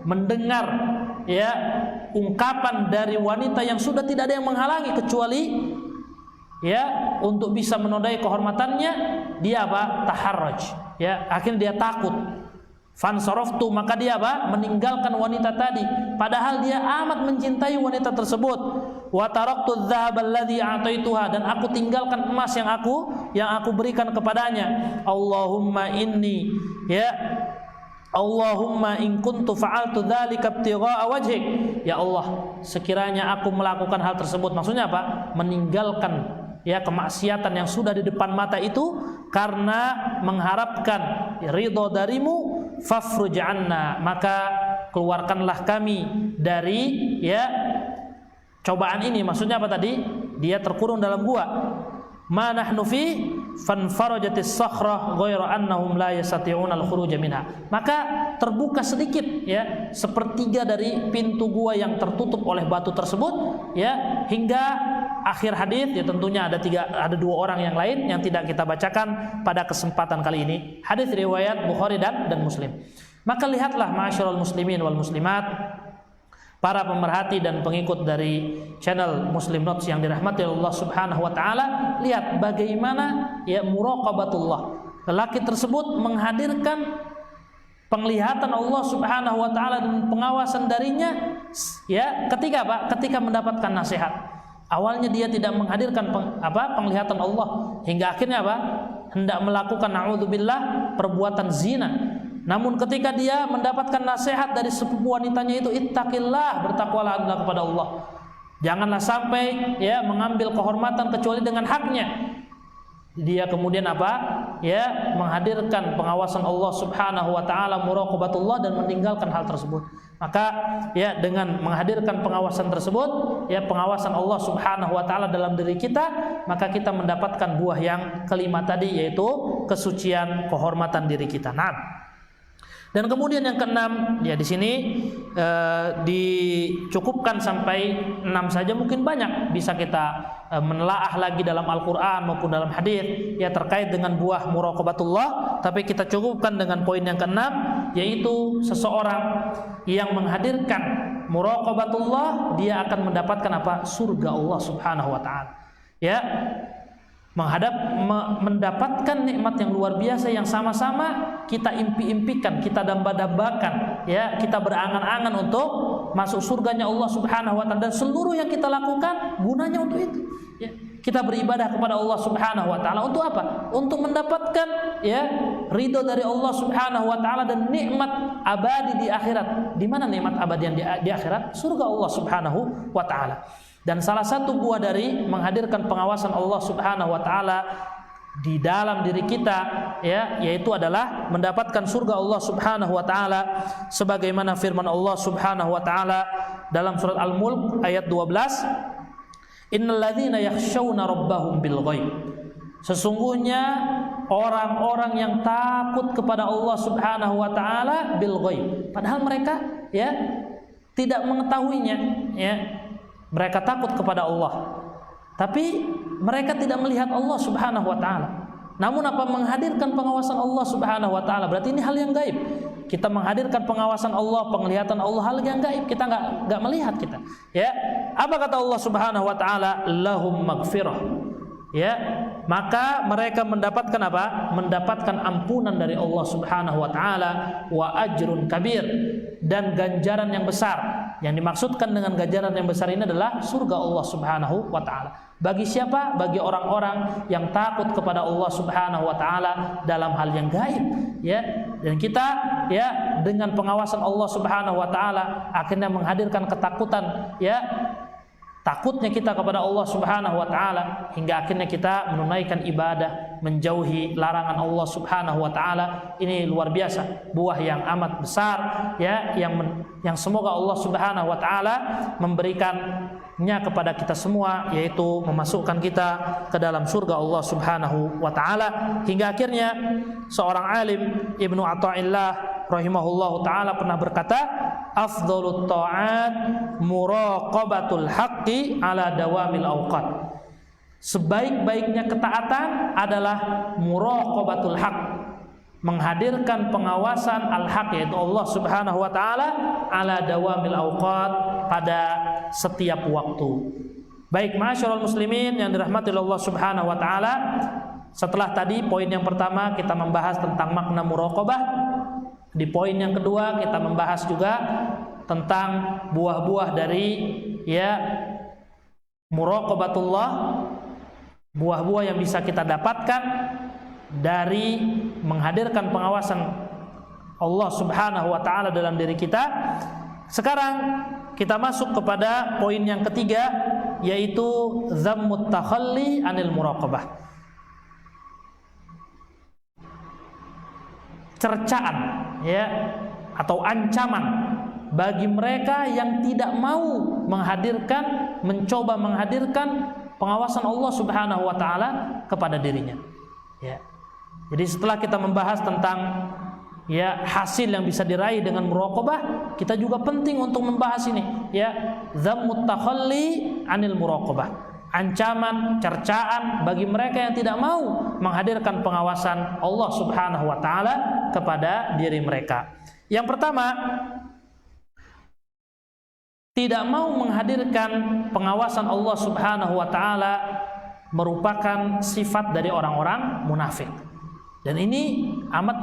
mendengar, ya, ungkapan dari wanita yang sudah tidak ada yang menghalangi kecuali, ya, untuk bisa menodai kehormatannya, dia apa? Taharraj, ya, akhirnya dia takut. Fansaraftu, maka dia apa? Meninggalkan wanita tadi, padahal dia amat mencintai wanita tersebut. Wa taraktu dzahab alladhi a'taituha, dan aku tinggalkan emas yang aku berikan kepadanya. Allahumma inni, ya, Allahumma in kuntu fa'altu dzalika ibtigha'a wajhik. Ya Allah, sekiranya aku melakukan hal tersebut, maksudnya apa? Meninggalkan, ya, kemaksiatan yang sudah di depan mata itu karena mengharapkan ridho darimu, fafruj anna, maka keluarkanlah kami dari, ya, cobaan ini. Maksudnya apa tadi? Dia terkurung dalam gua. Ma nahnu fi fanfarajatis sakhrah ghairu annahum la yastati'una al-khuruj minha. Maka terbuka sedikit, ya, sepertiga dari pintu gua yang tertutup oleh batu tersebut, ya, hingga akhir hadis. Ya, tentunya ada 2 orang yang lain yang tidak kita bacakan pada kesempatan kali ini. Hadis riwayat Bukhari dan Muslim. Maka lihatlah ma'asyiral muslimin wal muslimat, para pemerhati dan pengikut dari channel Muslim Notes yang dirahmati Allah Subhanahu wa taala, lihat bagaimana ya muraqabatullah. Lelaki tersebut menghadirkan penglihatan Allah Subhanahu wa taala dan pengawasan darinya ya ketika apa? Ketika mendapatkan nasihat. Awalnya dia tidak menghadirkan penglihatan Allah hingga akhirnya apa? Hendak melakukan naudzubillah perbuatan zina. Namun ketika dia mendapatkan nasihat dari sepupu wanitanya itu, ittaqillah, bertakwalah kepada Allah. Janganlah sampai ya mengambil kehormatan kecuali dengan haknya. Dia kemudian apa? Ya, menghadirkan pengawasan Allah Subhanahu wa taala, muraqabatullah, dan meninggalkan hal tersebut. Maka ya dengan menghadirkan pengawasan tersebut, ya pengawasan Allah Subhanahu wa taala dalam diri kita, maka kita mendapatkan buah yang kelima tadi, yaitu kesucian kehormatan diri kita. Nah, dan kemudian yang keenam, ya di sini dicukupkan sampai 6 saja, mungkin banyak bisa kita menelaah lagi dalam Al-Qur'an maupun dalam hadis ya terkait dengan buah muraqabatullah, tapi kita cukupkan dengan poin yang keenam, yaitu seseorang yang menghadirkan muraqabatullah dia akan mendapatkan apa? Surga Allah Subhanahu wa taala. Ya, mendapatkan nikmat yang luar biasa yang sama-sama kita impi-impikan, kita damba-dambakan, ya kita berangan-angan untuk masuk surganya Allah Subhanahu wa taala, dan seluruh yang kita lakukan gunanya untuk itu. Ya, kita beribadah kepada Allah Subhanahu wa taala untuk apa? Untuk mendapatkan ya ridho dari Allah Subhanahu wa taala dan nikmat abadi di akhirat. Di mana nikmat abadi yang di akhirat? Surga Allah Subhanahu wa taala. Dan salah satu buah dari menghadirkan pengawasan Allah Subhanahu wa taala di dalam diri kita ya, yaitu adalah mendapatkan surga Allah Subhanahu wa taala, sebagaimana firman Allah Subhanahu wa taala dalam surat Al-Mulk ayat 12, innalladzina yakhshawna rabbahum bil ghaib. Sesungguhnya orang-orang yang takut kepada Allah Subhanahu wa taala bil ghaib, padahal mereka ya tidak mengetahuinya ya. Mereka takut kepada Allah, tapi mereka tidak melihat Allah Subhanahu wa taala. Namun apa? Menghadirkan pengawasan Allah Subhanahu wa taala, berarti ini hal yang gaib. Kita menghadirkan pengawasan Allah, penglihatan Allah, hal yang gaib, kita enggak melihat kita. Ya. Apa kata Allah Subhanahu wa taala? Lahum maghfirah. Ya, maka mereka mendapatkan apa? Mendapatkan ampunan dari Allah Subhanahu wa taala, wa ajrun kabir, dan ganjaran yang besar. Yang dimaksudkan dengan ganjaran yang besar ini adalah surga Allah Subhanahu wa taala. Bagi siapa? Bagi orang-orang yang takut kepada Allah Subhanahu wa taala dalam hal yang gaib, ya. Dan kita ya dengan pengawasan Allah Subhanahu wa taala akhirnya menghadirkan ketakutan, ya. Takutnya kita kepada Allah Subhanahu wa taala hingga akhirnya kita menunaikan ibadah, menjauhi larangan Allah Subhanahu wa taala. Ini luar biasa, buah yang amat besar ya, yang semoga Allah Subhanahu wa taala memberikannya kepada kita semua, yaitu memasukkan kita ke dalam surga Allah Subhanahu wa taala. Hingga akhirnya seorang alim, Ibnu Athaillah rahimahullahu taala, pernah berkata, afdhalut ta'at muraqabatul haqqi ala dawamil awqat. Sebaik-baiknya ketaatan adalah muraqabatul haqq, menghadirkan pengawasan al-haq, yaitu Allah Subhanahu wa taala, ala dawamil awqat, pada setiap waktu. Baik, ma'asyiral muslimin yang dirahmati Allah Subhanahu wa taala, setelah tadi poin yang pertama kita membahas tentang makna muraqabah. Di poin yang kedua kita membahas juga tentang buah-buah dari ya muraqabatullah, buah-buah yang bisa kita dapatkan dari menghadirkan pengawasan Allah Subhanahu wa taala dalam diri kita. Sekarang kita masuk kepada poin yang ketiga, yaitu zammut takhalli anil muraqabah. Cercaan ya atau ancaman bagi mereka yang tidak mau mencoba menghadirkan pengawasan Allah Subhanahu wa taala kepada dirinya. Ya. Jadi setelah kita membahas tentang ya hasil yang bisa diraih dengan muraqabah, kita juga penting untuk membahas ini ya, zammut takhalli anil muraqabah. Ancaman, cercaan bagi mereka yang tidak mau menghadirkan pengawasan Allah Subhanahu wa taala kepada diri mereka. Yang pertama, tidak mau menghadirkan pengawasan Allah Subhanahu wa taala merupakan sifat dari orang-orang munafik. Dan ini amat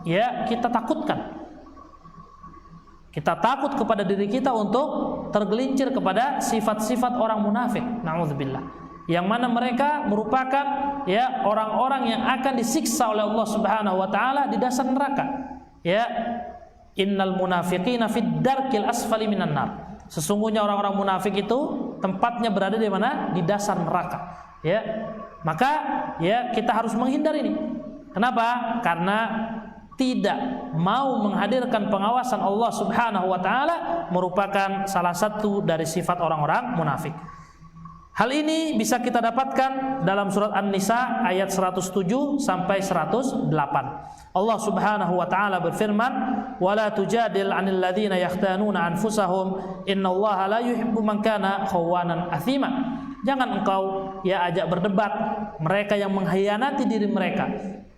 ya kita takutkan. Kita takut kepada diri kita untuk tergelincir kepada sifat-sifat orang munafik. Na'udzubillah. Yang mana mereka merupakan ya orang-orang yang akan disiksa oleh Allah Subhanahu wa taala di dasar neraka. Ya, innal munafiqina fid darkil asfali minan nar. Sesungguhnya orang-orang munafik itu tempatnya berada di mana? Di dasar neraka. Ya. Maka ya kita harus menghindari ini. Kenapa? Karena tidak mau menghadirkan pengawasan Allah Subhanahu wa taala merupakan salah satu dari sifat orang-orang munafik. Hal ini bisa kita dapatkan dalam surat An-Nisa ayat 107 sampai 108. Allah Subhanahu wa taala berfirman, "Wala tujadil 'anil ladzina yakhtanuna anfusahum, innallaha la yuhibbu man kana khawanan atsima." Jangan engkau ya ajak berdebat mereka yang mengkhianati diri mereka.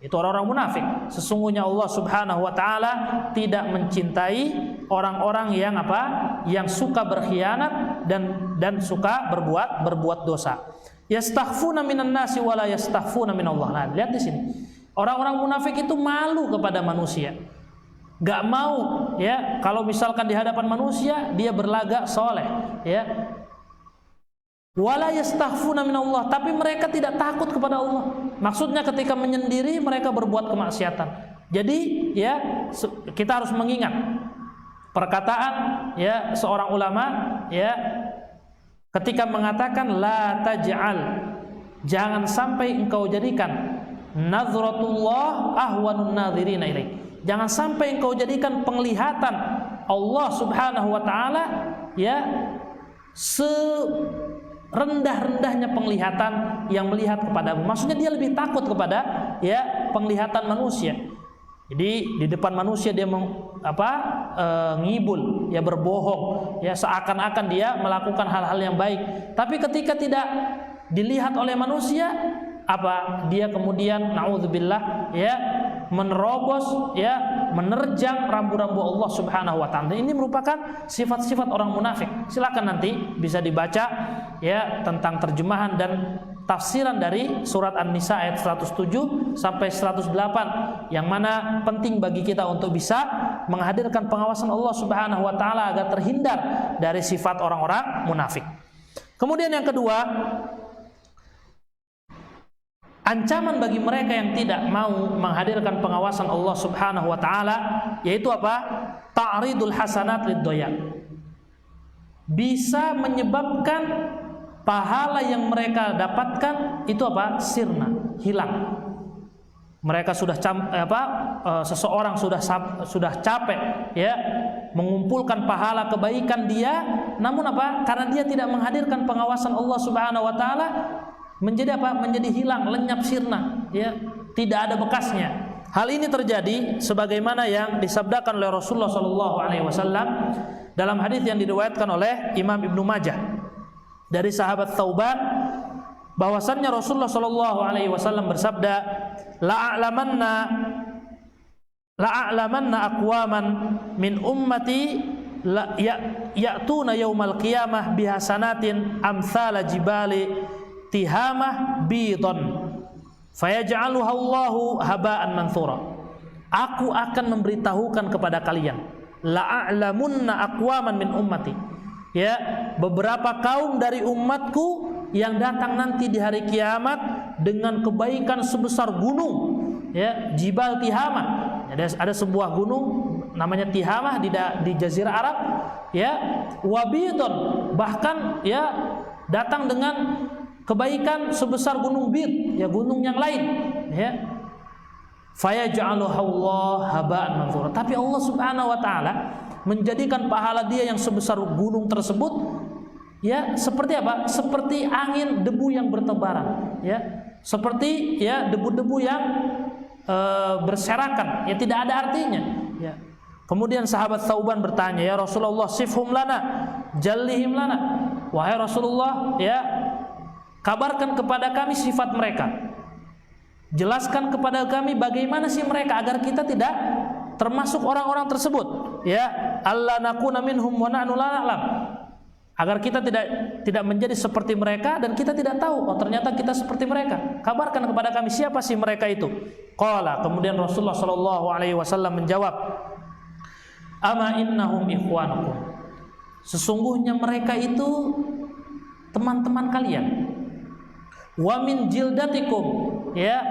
Itu orang-orang munafik. Sesungguhnya Allah Subhanahu wa taala tidak mencintai orang-orang yang apa? Yang suka berkhianat dan suka berbuat dosa. Yastakhfuna minan nasi wala yastakhfuna minallah. Nah, lihat di sini. Orang-orang munafik itu malu kepada manusia. Gak mau ya kalau misalkan di hadapan manusia dia berlagak soleh, ya. Wala yastakhfuna minallah, tapi mereka tidak takut kepada Allah. Maksudnya ketika menyendiri mereka berbuat kemaksiatan. Jadi ya kita harus mengingat perkataan ya seorang ulama ya ketika mengatakan la taj'al, jangan sampai engkau jadikan nazratullah ahwanun nadhirina ilaih. Jangan sampai engkau jadikan penglihatan Allah Subhanahu wa taala ya rendah-rendahnya penglihatan yang melihat kepadamu. Maksudnya dia lebih takut kepada ya penglihatan manusia. Jadi di depan manusia dia ngibul, ya berbohong, ya seakan-akan dia melakukan hal-hal yang baik. Tapi ketika tidak dilihat oleh manusia, dia kemudian naudzubillah ya menerobos ya menerjang rambu-rambu Allah Subhanahu wa taala. Ini merupakan sifat-sifat orang munafik. Silakan nanti bisa dibaca ya tentang terjemahan dan tafsiran dari surat An-Nisa ayat 107 sampai 108 yang mana penting bagi kita untuk bisa menghadirkan pengawasan Allah Subhanahu wa taala agar terhindar dari sifat orang-orang munafik. Kemudian yang kedua, ancaman bagi mereka yang tidak mau menghadirkan pengawasan Allah Subhanahu wa taala yaitu apa? Ta'ridul hasanat lid-doya. Bisa menyebabkan pahala yang mereka dapatkan itu apa? Sirna, hilang. Mereka sudah seseorang sudah capek ya mengumpulkan pahala kebaikan dia, namun apa? Karena dia tidak menghadirkan pengawasan Allah Subhanahu wa taala menjadi apa? Menjadi hilang, lenyap sirna, ya, tidak ada bekasnya. Hal ini terjadi sebagaimana yang disabdakan oleh Rasulullah SAW dalam hadis yang diriwayatkan oleh Imam Ibnu Majah dari sahabat Thauban bahwasannya Rasulullah SAW bersabda, la'a'lamanna aqwaman min ummati ya'tuna yaumal qiyamah bihasanatin amsala jibali tihamah bidon fayaj'aluha Allahu haba'an manthura. Aku akan memberitahukan kepada kalian, la'a'lamunna aqwaman min ummati, ya, beberapa kaum dari umatku yang datang nanti di hari kiamat dengan kebaikan sebesar gunung, ya, Jibal Tihamah. Ada sebuah gunung namanya Tihamah di Jazirah Arab, ya, wabidon, bahkan ya datang dengan kebaikan sebesar gunung Bid, ya gunung yang lain, ya. Fayaj'aluha Allah haba'an manthura. Tapi Allah Subhanahu wa taala menjadikan pahala dia yang sebesar gunung tersebut ya seperti apa? Seperti angin debu yang bertebaran, ya. Seperti ya debu-debu yang berserakan, ya tidak ada artinya, ya. Kemudian sahabat Thauban bertanya, "Ya Rasulullah, sifhum lana, jallihim lana." Wahai Rasulullah, ya, kabarkan kepada kami sifat mereka. Jelaskan kepada kami bagaimana sih mereka agar kita tidak termasuk orang-orang tersebut, ya. Allah nakuna minhum wa nahnu la na'lam. Agar kita tidak menjadi seperti mereka dan kita tidak tahu, oh ternyata kita seperti mereka. Kabarkan kepada kami siapa sih mereka itu. Qala, kemudian Rasulullah sallallahu alaihi wasallam menjawab, ama innahum ikhwanukum. Sesungguhnya mereka itu teman-teman kalian. Wa min jildatikum, ya,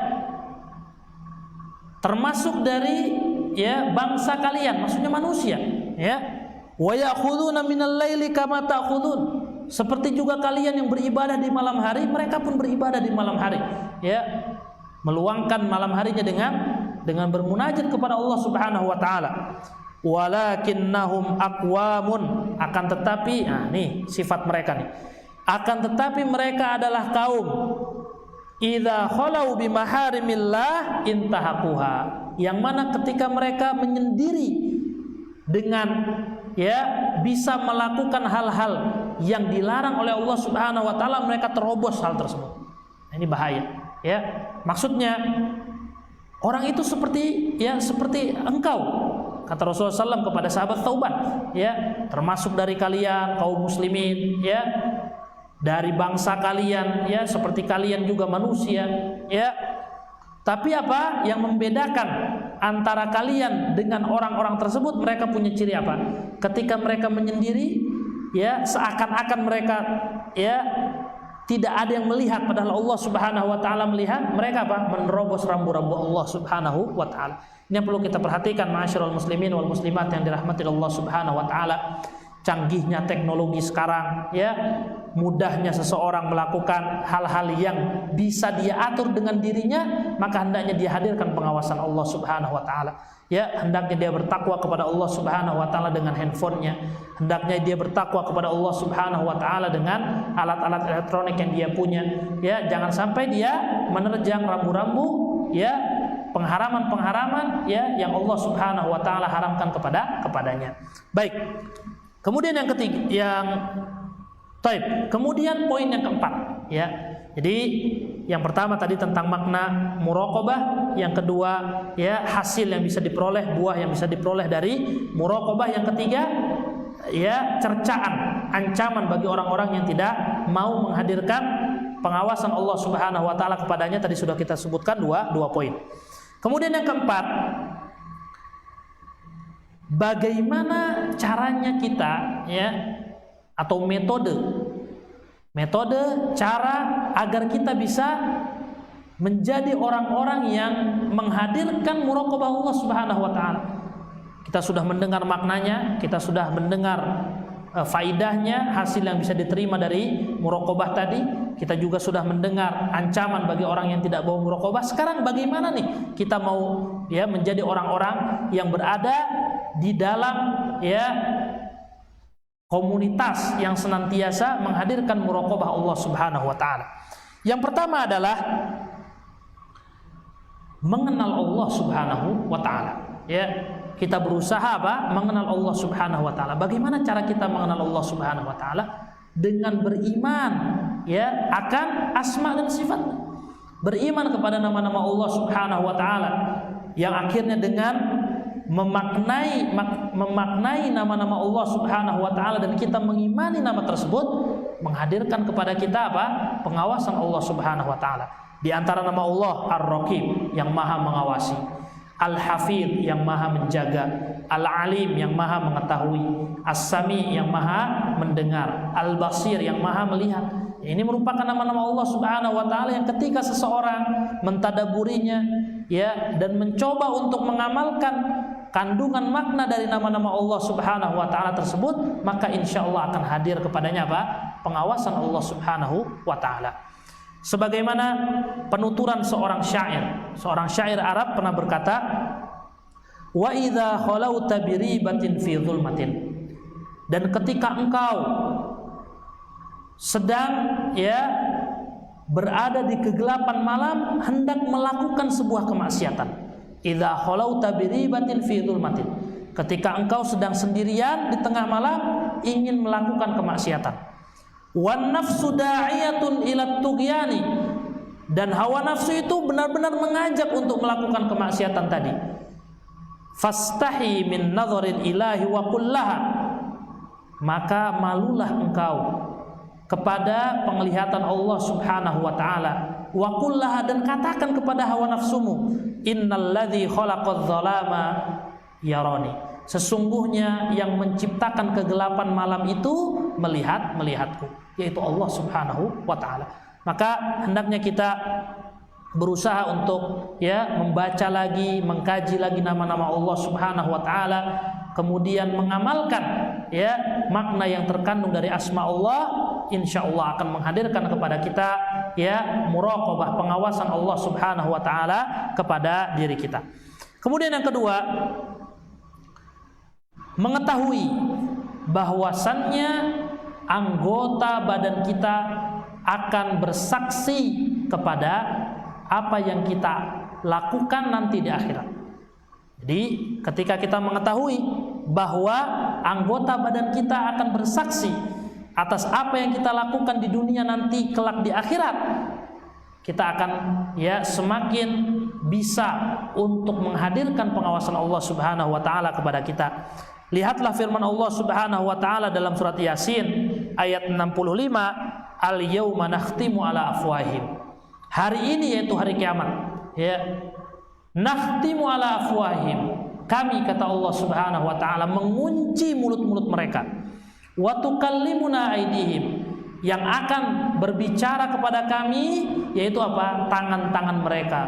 termasuk dari ya bangsa kalian, maksudnya manusia, ya. Wa ya'khuduna minal laili kama ta'khudun. Seperti juga kalian yang beribadah di malam hari, mereka pun beribadah di malam hari, ya. Meluangkan malam harinya dengan bermunajat kepada Allah Subhanahu wa taala. Walakinnahum aqwamun, akan tetapi, nah nih sifat mereka nih. Akan tetapi mereka adalah kaum idza khalau bi maharimillah intahaquha, yang mana ketika mereka menyendiri dengan ya bisa melakukan hal-hal yang dilarang oleh Allah Subhanahu wa taala, mereka terobos hal tersebut. Nah, ini bahaya, ya. Maksudnya orang itu seperti engkau, kata Rasulullah SAW kepada sahabat Thauban, ya, termasuk dari kalian kaum muslimin, ya, dari bangsa kalian, ya, seperti kalian juga manusia, ya. Tapi apa yang membedakan antara kalian dengan orang-orang tersebut? Mereka punya ciri apa? Ketika mereka menyendiri, ya, seakan-akan mereka ya tidak ada yang melihat, padahal Allah Subhanahu wa taala melihat. Mereka apa? Menerobos rambu-rambu Allah Subhanahu wa taala. Ini yang perlu kita perhatikan, ma'asyiral muslimin wal muslimat yang dirahmati Allah Subhanahu wa taala. Canggihnya teknologi sekarang, ya, mudahnya seseorang melakukan hal-hal yang bisa dia atur dengan dirinya, maka hendaknya dia hadirkan pengawasan Allah Subhanahu wa taala. Ya, hendaknya dia bertakwa kepada Allah Subhanahu wa taala dengan handphonenya, hendaknya dia bertakwa kepada Allah Subhanahu wa taala dengan alat-alat elektronik yang dia punya. Ya, jangan sampai dia menerjang rambu-rambu, ya, pengharaman-pengharaman, ya, yang Allah Subhanahu wa taala haramkan kepadanya. Baik. Kemudian yang ketiga, kemudian poin yang keempat, ya. Jadi yang pertama tadi tentang makna muraqabah, yang kedua ya hasil yang bisa diperoleh, buah yang bisa diperoleh dari muraqabah, yang ketiga ya cercaan, ancaman bagi orang-orang yang tidak mau menghadirkan pengawasan Allah Subhanahu wa taala kepadanya. Tadi sudah kita sebutkan dua poin. Kemudian yang keempat, bagaimana caranya kita, ya, atau metode cara agar kita bisa menjadi orang-orang yang menghadirkan muraqabah Allah Subhanahu wa taala. Kita sudah mendengar maknanya, kita sudah mendengar faidahnya, hasil yang bisa diterima dari muraqabah tadi. Kita juga sudah mendengar ancaman bagi orang yang tidak mau muraqabah. Sekarang bagaimana nih kita mau ya menjadi orang-orang yang berada di dalam ya komunitas yang senantiasa menghadirkan muraqabah Allah Subhanahu wa taala. Yang pertama adalah mengenal Allah Subhanahu wa taala. Ya, kita berusaha apa? Mengenal Allah Subhanahu wa taala. Bagaimana cara kita mengenal Allah Subhanahu wa taala? Dengan beriman ya akan asma dan sifat. Beriman kepada nama-nama Allah Subhanahu wa taala yang akhirnya dengan memaknai nama-nama Allah Subhanahu wa taala dan kita mengimani nama tersebut menghadirkan kepada kita apa? Pengawasan Allah Subhanahu wa taala. Di antara nama Allah Ar-Raqib yang Maha mengawasi, Al-Hafidh yang Maha menjaga, Al-Alim yang Maha mengetahui, As-Sami yang Maha mendengar, Al-Basir yang Maha melihat. Ini merupakan nama-nama Allah Subhanahu wa taala yang ketika seseorang mentadaburinya ya dan mencoba untuk mengamalkan kandungan makna dari nama-nama Allah Subhanahu wa taala tersebut, maka insya Allah akan hadir kepadanya apa? Pengawasan Allah Subhanahu wa taala. Sebagaimana penuturan seorang syair Arab pernah berkata, wa idza khalauta biribatin fi zulmatin, dan ketika engkau sedang ya berada di kegelapan malam hendak melakukan sebuah kemaksiatan. Idza khalauta biribatin fi zulmatin, ketika engkau sedang sendirian di tengah malam ingin melakukan kemaksiatan. Wan nafsu da'iyatun ila tughyani, dan hawa nafsu itu benar-benar mengajak untuk melakukan kemaksiatan tadi. Fastahi min nadharil ilahi wa kullaha, maka malulah engkau kepada penglihatan Allah Subhanahu wa taala. Wa qullaha, dan katakan kepada hawa nafsumu, innalladzi khalaqadz dzalama yarani, sesungguhnya yang menciptakan kegelapan malam itu melihatku, yaitu Allah Subhanahu wa taala. Maka hendaknya kita berusaha untuk membaca lagi, mengkaji lagi nama-nama Allah Subhanahu wa taala, kemudian mengamalkan makna yang terkandung dari asma Allah. Insya Allah akan menghadirkan kepada kita muraqabah, pengawasan Allah Subhanahu wa taala kepada diri kita. Kemudian yang kedua, mengetahui bahwasannya anggota badan kita akan bersaksi kepada apa yang kita lakukan nanti di akhirat. Jadi ketika kita mengetahui bahwa anggota badan kita akan bersaksi atas apa yang kita lakukan di dunia nanti kelak di akhirat, kita akan semakin bisa untuk menghadirkan pengawasan Allah Subhanahu wa taala kepada kita. Lihatlah firman Allah Subhanahu wa taala dalam surat Yasin ayat 65, al-yauma nakhtimu ala afwahim. Hari ini, yaitu hari kiamat, nakhtimu ala afwahim, kami, kata Allah Subhanahu wa taala, mengunci mulut-mulut mereka. Wa tukallimuna aydihim, yang akan berbicara kepada kami yaitu apa? Tangan-tangan mereka.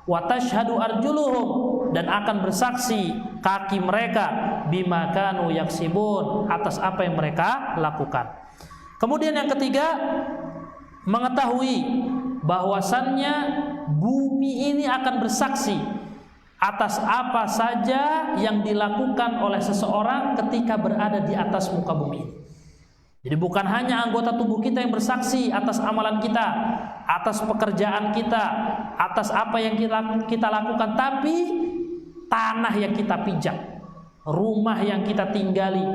Wa tashhadu arjuluhum, dan akan bersaksi kaki mereka bima kanu yaksibun, atas apa yang mereka lakukan. Kemudian yang ketiga, mengetahui bahwasannya bumi ini akan bersaksi atas apa saja yang dilakukan oleh seseorang ketika berada di atas muka bumi ini. Jadi bukan hanya anggota tubuh kita yang bersaksi atas amalan kita, atas pekerjaan kita, atas apa yang kita lakukan, tapi tanah yang kita pijak, rumah yang kita tinggali,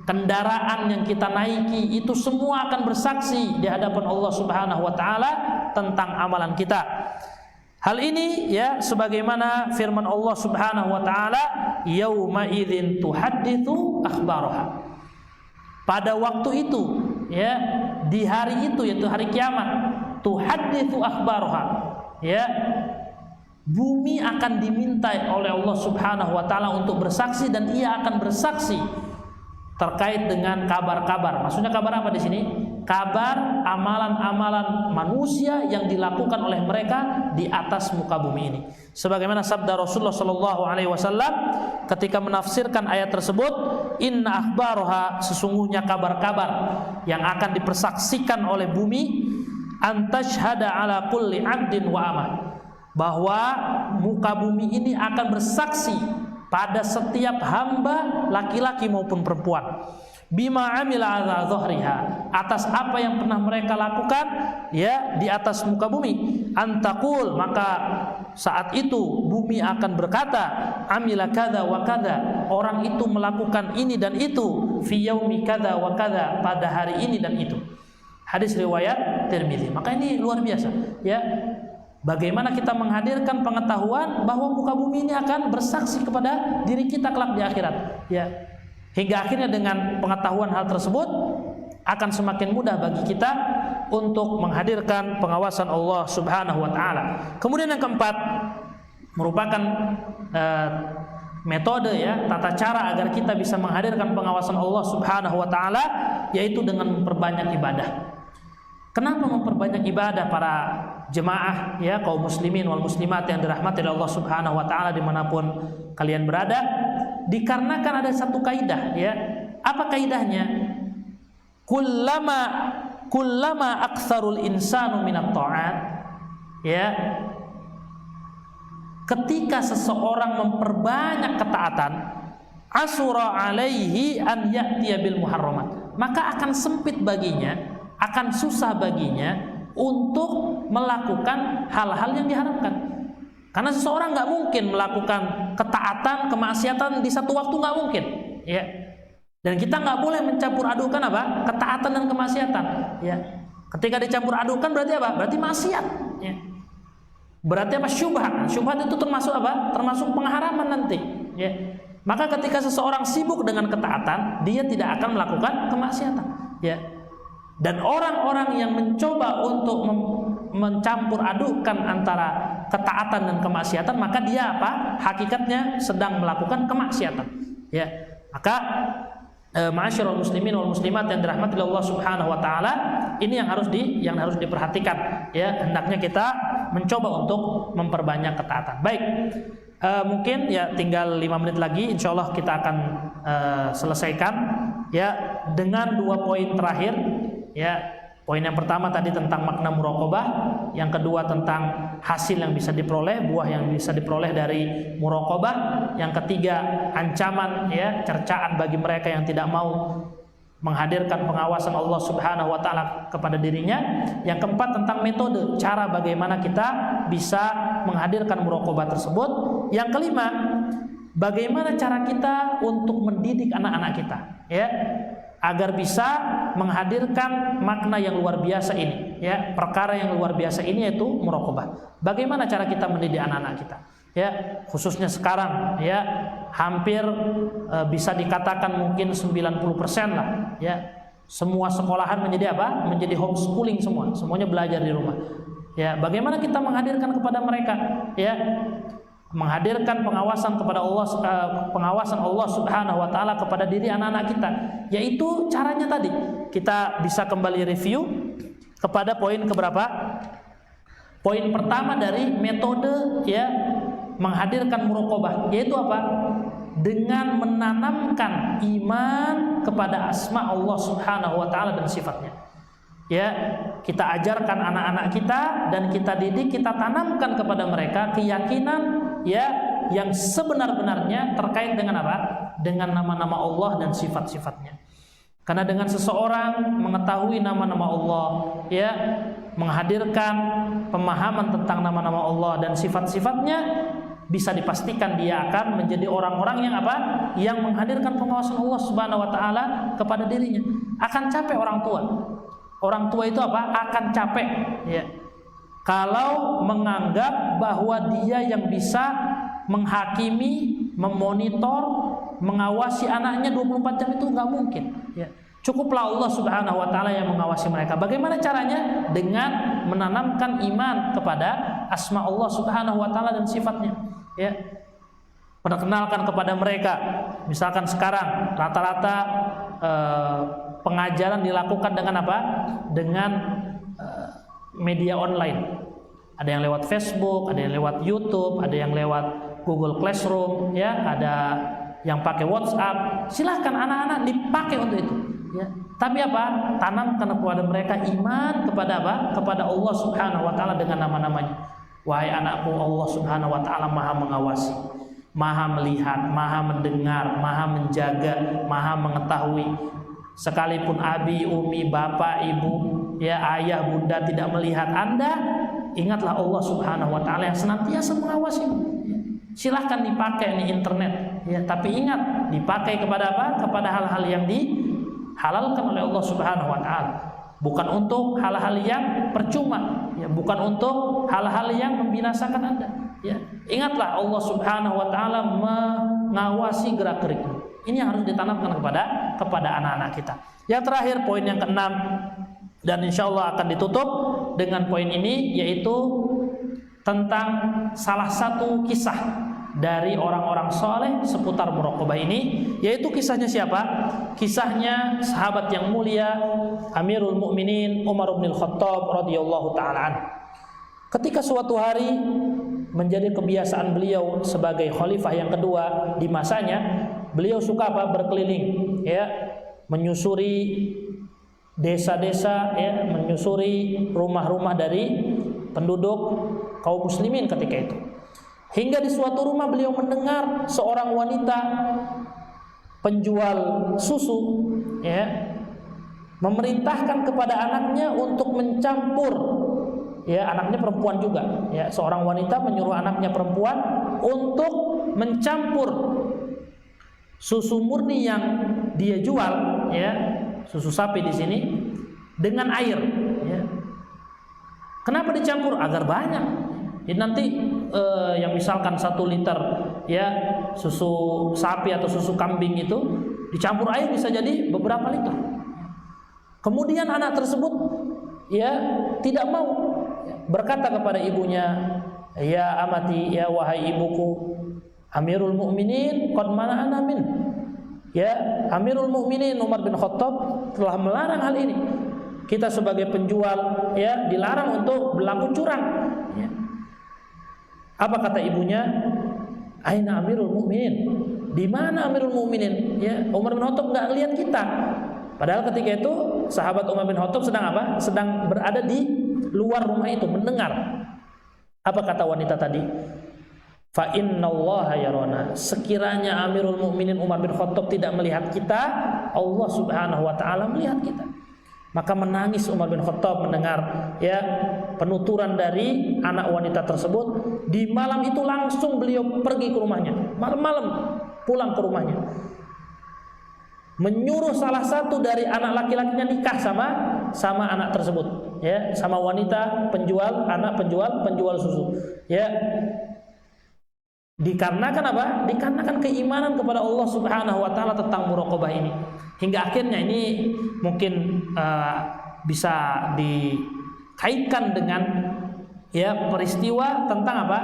kendaraan yang kita naiki, itu semua akan bersaksi di hadapan Allah Subhanahu wa taala tentang amalan kita. Hal ini sebagaimana firman Allah Subhanahu wa taala, yauma idzin tuhadditsu akhbaraha. Pada waktu itu, di hari itu, yaitu hari kiamat, tuhadditsu akhbaraha, bumi akan dimintai oleh Allah Subhanahu wa taala untuk bersaksi, dan ia akan bersaksi terkait dengan kabar-kabar. Maksudnya kabar apa di sini? Kabar amalan-amalan manusia yang dilakukan oleh mereka di atas muka bumi ini. Sebagaimana sabda Rasulullah sallallahu alaihi wasallam ketika menafsirkan ayat tersebut, inna akhbaraha, sesungguhnya kabar-kabar yang akan dipersaksikan oleh bumi, antashhada ala kulli 'abdin wa amah, bahwa muka bumi ini akan bersaksi pada setiap hamba, laki-laki maupun perempuan, bima amila ala dhahriha, atas apa yang pernah mereka lakukan di atas muka bumi. Antakul, maka saat itu bumi akan berkata, amila kada wa kada, orang itu melakukan ini dan itu, fi yaumi kada wa kada, pada hari ini dan itu. Hadis riwayat Tirmidzi. Maka ini luar biasa, bagaimana kita menghadirkan pengetahuan bahwa muka bumi ini akan bersaksi kepada diri kita kelak di akhirat, hingga akhirnya dengan pengetahuan hal tersebut akan semakin mudah bagi kita untuk menghadirkan pengawasan Allah Subhanahu wa taala. Kemudian yang keempat, merupakan metode tata cara agar kita bisa menghadirkan pengawasan Allah Subhanahu wa taala, yaitu dengan memperbanyak ibadah. Kenapa memperbanyak ibadah para jemaah, kaum muslimin wal muslimat yang dirahmati oleh Allah Subhanahu wa taala dimanapun kalian berada? Dikarenakan ada satu kaidah, Apa kaidahnya? Kullama aktsarul insanu minat ta'at, ketika seseorang memperbanyak ketaatan, asura alaihi an ya'tiya bil muharramat, maka akan sempit baginya, akan susah baginya untuk melakukan hal-hal yang diharamkan. Karena seseorang nggak mungkin melakukan ketaatan, kemaksiatan di satu waktu, nggak mungkin, Dan kita nggak boleh mencampur adukan apa? Ketaatan dan kemaksiatan, Ketika dicampur adukan berarti apa? Berarti maksiat, Berarti apa? Syubhat. Syubhat itu termasuk apa? Termasuk pengharaman nanti, Maka ketika seseorang sibuk dengan ketaatan, dia tidak akan melakukan kemaksiatan, ya. Dan orang-orang yang mencoba untuk mencampur adukan antara ketaatan dan kemaksiatan, maka dia apa? Hakikatnya sedang melakukan kemaksiatan, ya. Maka ma'asyiral muslimin wal muslimat yang dirahmati Allah Subhanahu wa taala, ini yang harus diperhatikan, ya. Hendaknya kita mencoba untuk memperbanyak ketaatan. Baik. Mungkin ya tinggal 5 menit lagi, insyaallah kita akan selesaikan ya dengan 2 poin terakhir, ya. Poin yang pertama tadi tentang makna muraqabah, yang kedua tentang hasil yang bisa diperoleh, buah yang bisa diperoleh dari muraqabah, yang ketiga ancaman, ya, cercaan bagi mereka yang tidak mau menghadirkan pengawasan Allah Subhanahu wa taala kepada dirinya. Yang keempat tentang metode, cara bagaimana kita bisa menghadirkan muraqabah tersebut. Yang kelima, bagaimana cara kita untuk mendidik anak-anak kita, ya, agar bisa menghadirkan makna yang luar biasa ini, ya, perkara yang luar biasa ini yaitu muraqabah. Bagaimana cara kita mendidik anak-anak kita, ya, khususnya sekarang, ya, hampir bisa dikatakan mungkin 90% lah, ya, semua sekolahan menjadi apa? Menjadi homeschooling semuanya belajar di rumah. Ya, bagaimana kita menghadirkan kepada mereka, ya, menghadirkan pengawasan kepada Allah, pengawasan Allah Subhanahu wa taala kepada diri anak-anak kita, yaitu caranya tadi. Kita bisa kembali review kepada poin keberapa? Poin pertama dari metode, ya, menghadirkan muraqabah, yaitu apa? Dengan menanamkan iman kepada asma Allah Subhanahu wa taala dan sifatnya. Ya, kita ajarkan anak-anak kita dan kita didik, kita tanamkan kepada mereka keyakinan, ya, yang sebenar-benarnya terkait dengan apa? Dengan nama-nama Allah dan sifat-sifatnya. Karena dengan seseorang mengetahui nama-nama Allah, ya, menghadirkan pemahaman tentang nama-nama Allah dan sifat-sifatnya, bisa dipastikan dia akan menjadi orang-orang yang apa? Yang menghadirkan pengawasan Allah Subhanahu wa taala kepada dirinya. Akan capek orang tua. Orang tua itu apa? Akan capek, ya, kalau menganggap bahwa dia yang bisa menghakimi, memonitor, mengawasi anaknya 24 jam, itu nggak mungkin, ya. Cukuplah Allah Subhanahu wa taala yang mengawasi mereka. Bagaimana caranya? Dengan menanamkan iman kepada asma Allah Subhanahu wa taala dan sifatnya, ya. Perkenalkan kepada mereka, misalkan sekarang rata-rata pengajaran dilakukan dengan apa? Dengan media online. Ada yang lewat Facebook, ada yang lewat YouTube, ada yang lewat Google Classroom, ya, ada yang pakai WhatsApp. Silahkan anak-anak dipakai untuk itu, ya. Tapi apa? Tanamkan kepada mereka iman kepada apa? Kepada Allah Subhanahu wa taala dengan nama-namanya. Wahai anakku, Allah Subhanahu wa taala Maha mengawasi, Maha melihat, Maha mendengar, Maha menjaga, Maha mengetahui. Sekalipun abi, umi, bapak, ibu, ya, ayah, bunda tidak melihat Anda, ingatlah Allah Subhanahu wa taala yang senantiasa mengawasi. Silahkan dipakai nih internet, ya, tapi ingat dipakai kepada apa? Kepada hal-hal yang dihalalkan oleh Allah Subhanahu wa taala. Bukan untuk hal-hal yang percuma, ya, bukan untuk hal-hal yang membinasakan Anda, ya. Ingatlah Allah Subhanahu wa taala mengawasi gerak-gerik. Ini yang harus ditanamkan kepada anak-anak kita. Yang terakhir, poin yang keenam, dan insya Allah akan ditutup dengan poin ini, yaitu tentang salah satu kisah dari orang-orang soleh seputar muraqabah ini, yaitu kisahnya siapa? Kisahnya sahabat yang mulia Amirul Mukminin Umar bin Khattab radhiyallahu taala anhu. Ketika suatu hari menjadi kebiasaan beliau sebagai khalifah yang kedua di masanya, beliau suka apa? Berkeliling, ya, menyusuri desa-desa, ya, menyusuri rumah-rumah dari penduduk kaum muslimin ketika itu. Hingga di suatu rumah beliau mendengar seorang wanita penjual susu, ya, memerintahkan kepada anaknya untuk mencampur, ya, anaknya perempuan juga, ya, seorang wanita menyuruh anaknya perempuan untuk mencampur susu murni yang dia jual, ya, susu sapi di sini, dengan air, ya. Kenapa dicampur? Agar banyak. Jadi nanti yang misalkan 1 liter, ya, susu sapi atau susu kambing itu dicampur air bisa jadi beberapa liter. Kemudian anak tersebut ya tidak mau, berkata kepada ibunya, "Ya amati, ya wahai ibuku, Amirul Mukminin qad mana'ana min." Ya, Amirul Mukminin Umar bin Khattab telah melarang hal ini. Kita sebagai penjual ya dilarang untuk berlaku curang. Ya. Apa kata ibunya? Aina Amirul Mukminin? Di mana Amirul Mukminin? Ya, Umar bin Khattab nggak ngelihat kita. Padahal ketika itu sahabat Umar bin Khattab sedang apa? Sedang berada di luar rumah itu mendengar. Apa kata wanita tadi? Fa innallaha yarana. Sekiranya Amirul Mukminin Umar bin Khattab tidak melihat kita, Allah Subhanahu wa taala melihat kita. Maka menangis Umar bin Khattab mendengar ya penuturan dari anak wanita tersebut. Di malam itu langsung beliau pergi ke rumahnya. Malam-malam pulang ke rumahnya. Menyuruh salah satu dari anak laki-lakinya nikah sama anak tersebut, ya, sama wanita penjual susu, ya. Dikarenakan apa? Dikarenakan keimanan kepada Allah Subhanahu wa taala tentang muraqabah ini. Hingga akhirnya ini mungkin bisa dikaitkan dengan ya peristiwa tentang apa?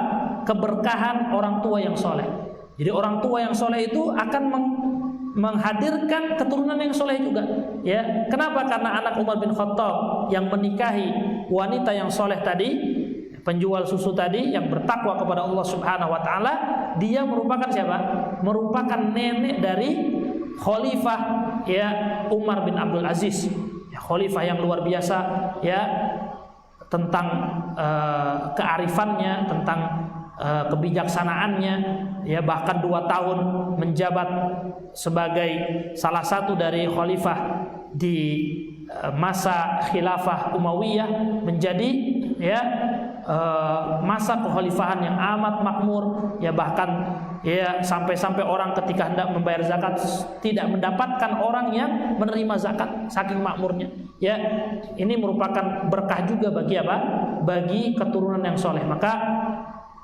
Keberkahan orang tua yang soleh. Jadi orang tua yang soleh itu akan menghadirkan keturunan yang soleh juga. Ya, kenapa? Karena anak Umar bin Khattab yang menikahi wanita yang soleh tadi, penjual susu tadi yang bertakwa kepada Allah Subhanahu wa taala, dia merupakan siapa? Merupakan nenek dari khalifah ya Umar bin Abdul Aziz. Ya, khalifah yang luar biasa ya tentang kearifannya, tentang kebijaksanaannya, ya bahkan 2 tahun menjabat sebagai salah satu dari khalifah di masa khilafah Umayyah, menjadi ya masa kekhalifahan yang amat makmur, ya bahkan ya sampai-sampai orang ketika hendak membayar zakat tidak mendapatkan orang yang menerima zakat saking makmurnya. Ya, ini merupakan berkah juga bagi apa? Bagi keturunan yang soleh. Maka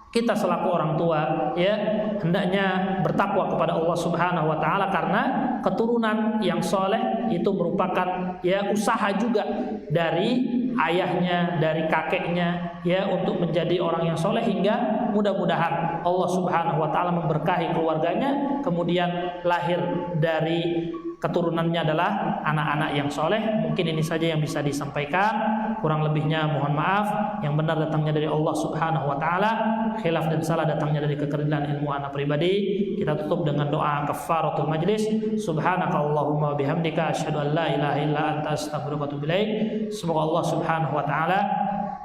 kita selaku orang tua ya hendaknya bertakwa kepada Allah Subhanahu wa taala, karena keturunan yang soleh itu merupakan ya usaha juga dari ayahnya, dari kakeknya ya untuk menjadi orang yang soleh, hingga mudah-mudahan Allah Subhanahu wa taala memberkahi keluarganya, kemudian lahir dari keturunannya adalah anak-anak yang soleh. Mungkin ini saja yang bisa disampaikan, kurang lebihnya mohon maaf. Yang benar datangnya dari Allah Subhanahu wa taala, khilaf dan salah datangnya dari kekeringan ilmu anak pribadi. Kita tutup dengan doa kafaratul majlis. Subhanakallahumma bihamdika asyhadu an la ilaha illa anta astaghfiruka wa atubu ilaik. Semoga Allah Subhanahu wa taala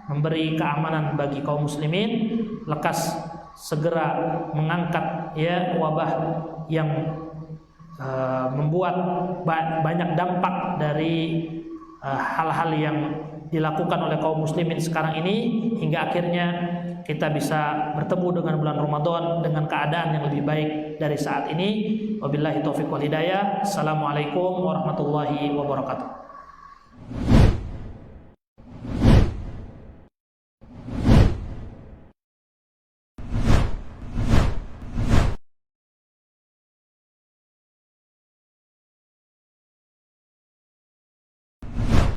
memberi keamanan bagi kaum muslimin, lekas segera mengangkat ya wabah yang membuat banyak dampak dari hal-hal yang dilakukan oleh kaum muslimin sekarang ini, hingga akhirnya kita bisa bertemu dengan bulan Ramadan dengan keadaan yang lebih baik dari saat ini. Wabillahi taufiq wal hidayah. Assalamualaikum warahmatullahi wabarakatuh.